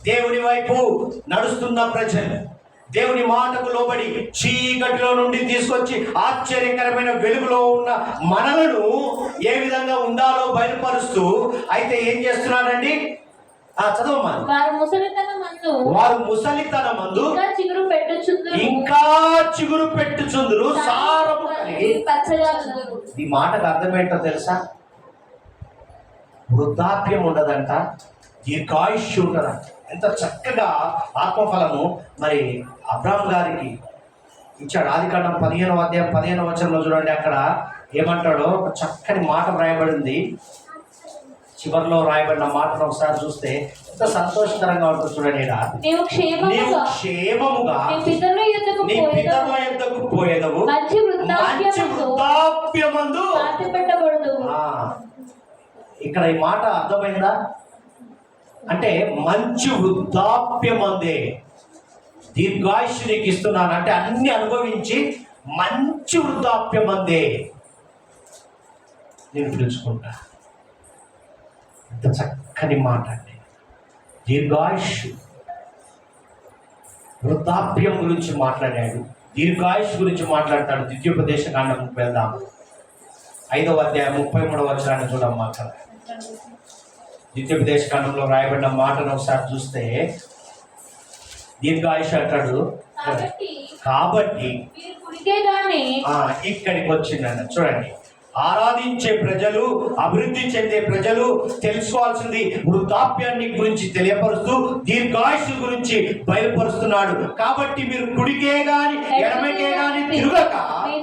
దేవుని వైపు నడుస్తున్న ప్రజలు, దేవుని మాటకు లోబడి చీకటిలో నుండి తీసుకొచ్చి ఆశ్చర్యకరమైన వెలుగులో ఉన్న మనలను ఏ విధంగా ఉండాలో బయలుపరుస్తూ అయితే ఏం చేస్తున్నాడండి? చదవమ్మా. వారు ముసలితనమందు ఇంకా చిగురు పెట్టుచుందురు, సారము కలిగి. ఈ మాటకు అర్థమేంటో తెలుసా? వృద్ధాప్యం ఉండదంట, దీర్ఘాయుష్యు ఉండదంట. ఎంత చక్కగా ఆత్మఫలము మరి అబ్రాహం గారికి ఇచ్చాడు. ఆదికాండం 15వ అధ్యాయం 15వ వచనంలో చూడండి. అక్కడ ఏమంటాడో ఒక చక్కని మాట వ్రాయబడింది. చివరిలో రాయబడిన మాటను ఒకసారి చూస్తే ఎంత సంతోషకరంగా ఉంటుంది చూడండి. నీవు క్షేమముగా నీ పితరుల యొద్దకు పోయేదవు, మంచి వృద్ధాప్యమందు. ఇక్కడ ఈ మాట అర్థమైందా? అంటే మంచి వృద్ధాప్యమందే దీర్ఘాయుష్షు నీకు ఇస్తున్నాను, అంటే అన్ని అనుభవించి మంచి వృద్ధాప్యమందే నేను పిలుచుకుంటా. ఎంత చక్కని మాట అండి. దీర్ఘాయుష్, వృద్ధాప్యం గురించి మాట్లాడాడు, దీర్ఘాయుష్ గురించి మాట్లాడతాడు. ద్వితీయోపదేశ కాండంకి వెళ్దాం. 5వ అధ్యాయం 33వ వచనాన్ని చూడమ్మా. అక్కడ ద్వితీయోపదేశ కాండంలో రాయబడిన మాటను ఒకసారి చూస్తే దీర్ఘాయుష్ అంటాడు. కాబట్టి ఇక్కడికి వచ్చిందండి. చూడండి, ఆరాధించే ప్రజలు, అభివృద్ధి చెందే ప్రజలు తెలుసుకోవాల్సింది వృద్ధాప్యాన్ని గురించి తెలియపరుస్తూ దీర్ఘాయుష్ గురించి బయలుపరుస్తున్నాడు. కాబట్టి మీరు కుడికే గాని ఎడమకే గాని తిరగక మీ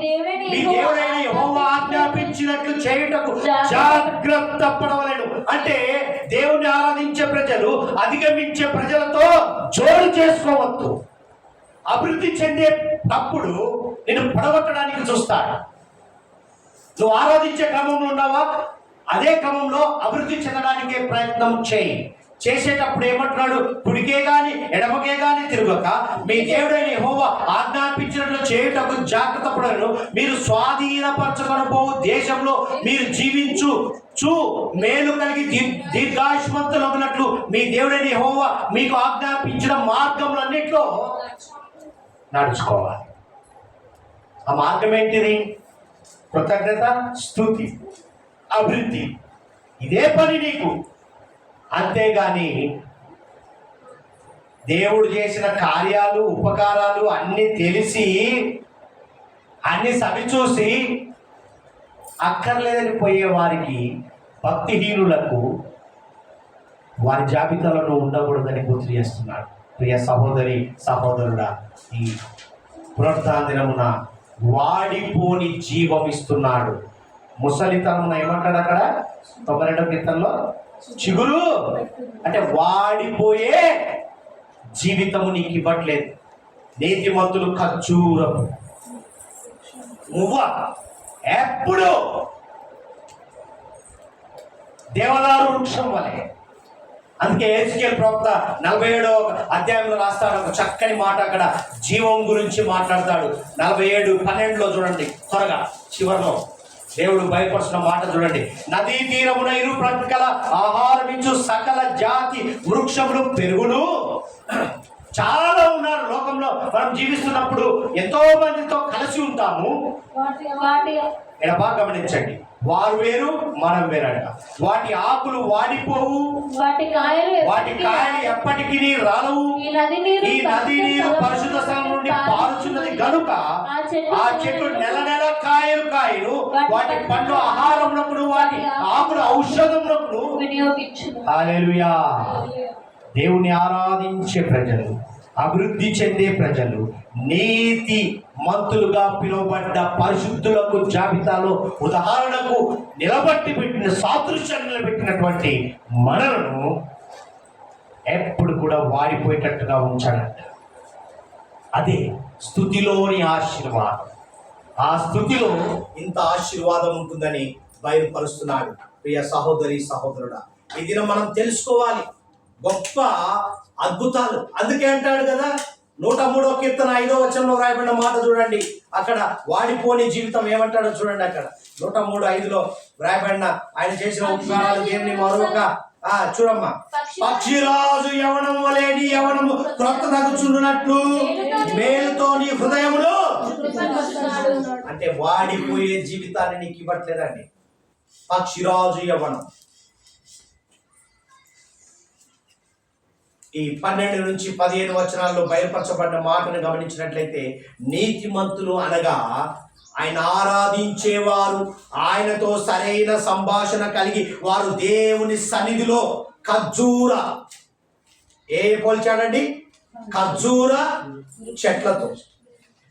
దేవుడైన యెహోవా ఆజ్ఞాపించినట్లు చేయుటకు జాగ్రత్త పడవలెను. అంటే దేవుని ఆరాధించే ప్రజలు అధిగమించే ప్రజలతో జోడు చేసుకోవద్దు. అభివృద్ధి చెందేటప్పుడు నేను పడగొట్టడానికి చూస్తాడు. నువ్వు ఆరాధించే క్రమంలో ఉన్నావా, అదే క్రమంలో అభివృద్ధి చెందడానికే ప్రయత్నం చేయి. చేసేటప్పుడు ఏమంటున్నాడు? కుడికే గాని ఎడమకే గాని తిరగక మీ దేవుడైన యెహోవా ఆజ్ఞాపించినట్లు చేయుటకు జాగ్రత్త పడను. మీరు స్వాధీనపరచుకొనబోవు దేశంలో మీరు జీవించు మేలు కలిగి దీర్ఘాయుష్మంతులగునట్లు మీ దేవుడైన యెహోవా మీకు ఆజ్ఞాపించిన మార్గములన్నిట్లో నడుచుకోవాలి. ఆ మార్గం ఏంటిది? కృతజ్ఞత, స్తుతి, అభివృద్ధి. ఇదే పని నీకు. అంతేగాని దేవుడు చేసిన కార్యాలు, ఉపకారాలు అన్ని తెలిసి అన్ని సవిచూసి అక్కర్లేదని పోయే వారికి, భక్తిహీనులకు వారి జాబితాలో ఉండకూడదని గుర్తు చేస్తున్నాడు. ప్రియ సహోదరి సహోదరుడా, ఈ పునరుత్థాన దినమున వాడిపోని జీవం ఇస్తున్నాడు. ముసలితనమున ఏమంటాడు అక్కడ 92వ కీర్తనలో? చిగురు, అంటే వాడిపోయే జీవితము నీకు ఇవ్వట్లేదు. నీతిమంతులు ఖర్జూరము మువ్వ, ఎప్పుడు దేవదారు వృక్షం వలె. అందుకే ఎహెజ్కేలు ప్రవక్త 47వ అధ్యాయంలో రాస్తాడు ఒక చక్కని మాట. అక్కడ జీవం గురించి మాట్లాడతాడు. 47:12లో చూడండి, త్వరగా చివరిలో దేవుడు బయలుపరుచిన మాట చూడండి. నదీ తీరమున ఇరు ప్రక్కల ఆహారం ఇచ్చు సకల జాతి వృక్షములు పెరుగును. చాలా ఉన్నారు లోకంలో. మనం జీవిస్తున్నప్పుడు ఎంతో మందితో కలిసి ఉంటాము. ఇలా బాగా గమనించండి, వారు వేరు మనం వేరట. వాటి ఆకులు వాడిపోవు, వాటి కాయలు ఎప్పటికీ రాలవు. ఈ నది నీరు పరిశుద్ధ స్థలం నుండి పారుచున్నది గనుక ఆ చెట్లు నెల నెల కాయలు వాటి పండ్లు ఆహారమునకును వాటి ఆకులు ఔషధమునకును వినియోగించును. హల్లెలూయా. దేవుని ఆరాధించే ప్రజలు, అభివృద్ధి చెందే ప్రజలు, నీతి మంతులుగా పిలువబడ్డ పరిశుద్ధులకు జాబితాలో ఉదాహరణకు నిలబట్టి పెట్టిన, సాదృశ్యాన్ని నిలబెట్టినటువంటి మనలను ఎప్పుడు కూడా వాడిపోయేటట్టుగా ఉంచాడంట. అదే స్తుతిలోని ఆశీర్వాదం. ఆ స్థుతిలో ఇంత ఆశీర్వాదం ఉంటుందని బయలుపరుస్తున్నాడు. ప్రియ సహోదరి సహోదరుడా, ఈ దినం మనం తెలుసుకోవాలి గొప్ప అద్భుతాలు. అందుకే అంటాడు కదా 103వ కీర్తన 5వ వచనంలో రాయబడిన మాట చూడండి. అక్కడ వాడిపోని జీవితం ఏమంటాడో చూడండి. అక్కడ 103:5లో రాయబడిన ఆయన చేసిన ఉపకారాలు దేవుని మరొక చూడమ్మా. పక్షిరాజు యవనం వలె నీ యవనము క్రొత్త తగుచున్నట్లు మేలుతో నీ హృదయమును, అంటే వాడిపోయే జీవితాన్ని నీకు ఇవ్వట్లేదండి. పక్షిరాజు యవనం. ఈ 12 నుంచి 15 వచనాల్లో బయలుపరచబడిన మాటను గమనించినట్లయితే, నీతిమంతులు అనగా ఆయన ఆరాధించేవారు, ఆయనతో సరైన సంభాషణ కలిగి వారు దేవుని సన్నిధిలో ఖర్జూర పోల్చాడండి, ఖర్జూర చెట్లతో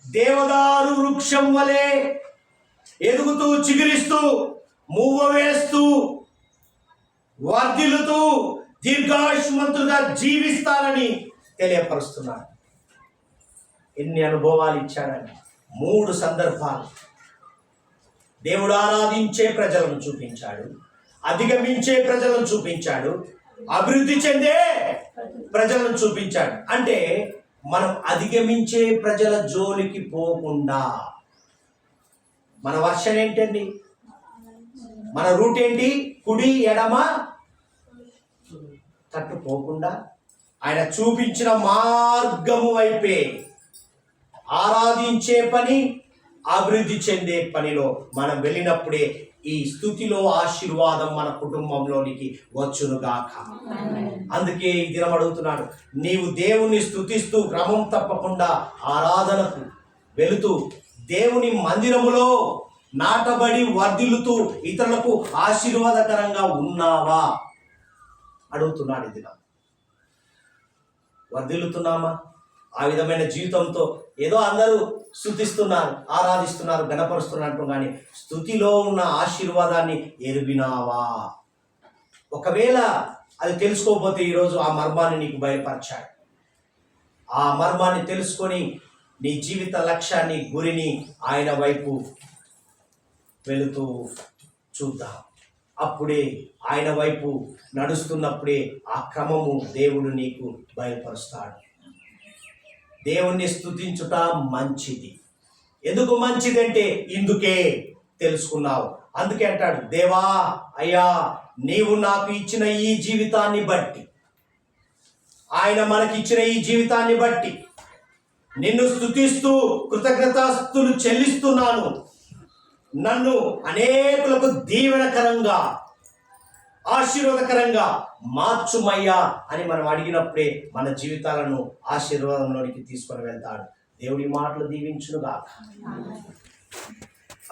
దేవదారు వృక్షం వలె ఎదుగుతూ చిగురిస్తూ మూవ వేస్తూ వర్ధిల్లుతూ దీర్ఘాయుష్మంతులుగా జీవిస్తారని తెలియపరుస్తున్నాడు. ఎన్ని అనుభవాలు ఇచ్చాడని. 3 సందర్భాలు దేవుడు ఆరాధించే ప్రజలను చూపించాడు, అధిగమించే ప్రజలను చూపించాడు, అభివృద్ధి చెందే ప్రజలను చూపించాడు. అంటే మనం అధిగమించే ప్రజల జోలికి పోకుండా, మన వర్షన్ ఏంటండి, మన రూట్ ఏంటి, కుడి ఎడమ తట్టుపోకుండా ఆయన చూపించిన మార్గము వైపే ఆరాధించే పని, అభివృద్ధి చెందే పనిలో మనం వెళ్ళినప్పుడే ఈ స్థుతిలో ఆశీర్వాదం మన కుటుంబంలోనికి వచ్చునుగాక. అందుకే ఈ దినం అడుగుతున్నాడు, నీవు దేవుణ్ణి స్తుతిస్తూ క్రమం తప్పకుండా ఆరాధనకు వెళుతూ దేవుని మందిరములో నాటబడి వర్ధిల్లుతూ ఇతరులకు ఆశీర్వాదకరంగా ఉన్నావా అడుగుతున్నాడు. ఈ దినం వర్ధిల్లుతున్నామా? ఆ విధమైన జీవితంతో ఏదో అందరూ స్తుతిస్తున్నారు, ఆరాధిస్తున్నారు, గణపరుస్తున్నట్టు, కానీ స్తుతిలో ఉన్న ఆశీర్వాదాన్ని ఎరిగినావా? ఒకవేళ అది తెలుసుకోకపోతే ఈరోజు ఆ మర్మాన్ని నీకు బయలుపరచాడు. ఆ మర్మాన్ని తెలుసుకొని నీ జీవిత లక్ష్యాన్ని, గురిని ఆయన వైపు వెళుతూ చూద్దాం. అప్పుడే ఆయన వైపు నడుస్తున్నప్పుడే ఆ క్రమము దేవుడు నీకు బయలుపరుస్తాడు. దేవుణ్ణి స్తుతించుట మంచిది. ఎందుకు మంచిదంటే ఇందుకే తెలుసుకున్నావు. అందుకే అంటాడు, దేవా అయ్యా నీవు నాకు ఇచ్చిన ఈ జీవితాన్ని బట్టి, ఆయన మనకిచ్చిన ఈ జీవితాన్ని బట్టి నిన్ను స్తుతిస్తూ కృతజ్ఞతాస్తులు చెల్లిస్తున్నాను. నన్ను అనేకులకు దీవెనకరంగా, ఆశీర్వాదకరంగా మార్చుమయ్యా అని మనం అడిగినప్పుడే మన జీవితాలను ఆశీర్వాదంలోనికి తీసుకొని వెళ్తాడు. దేవుడి మాటలు దీవించునుగాక.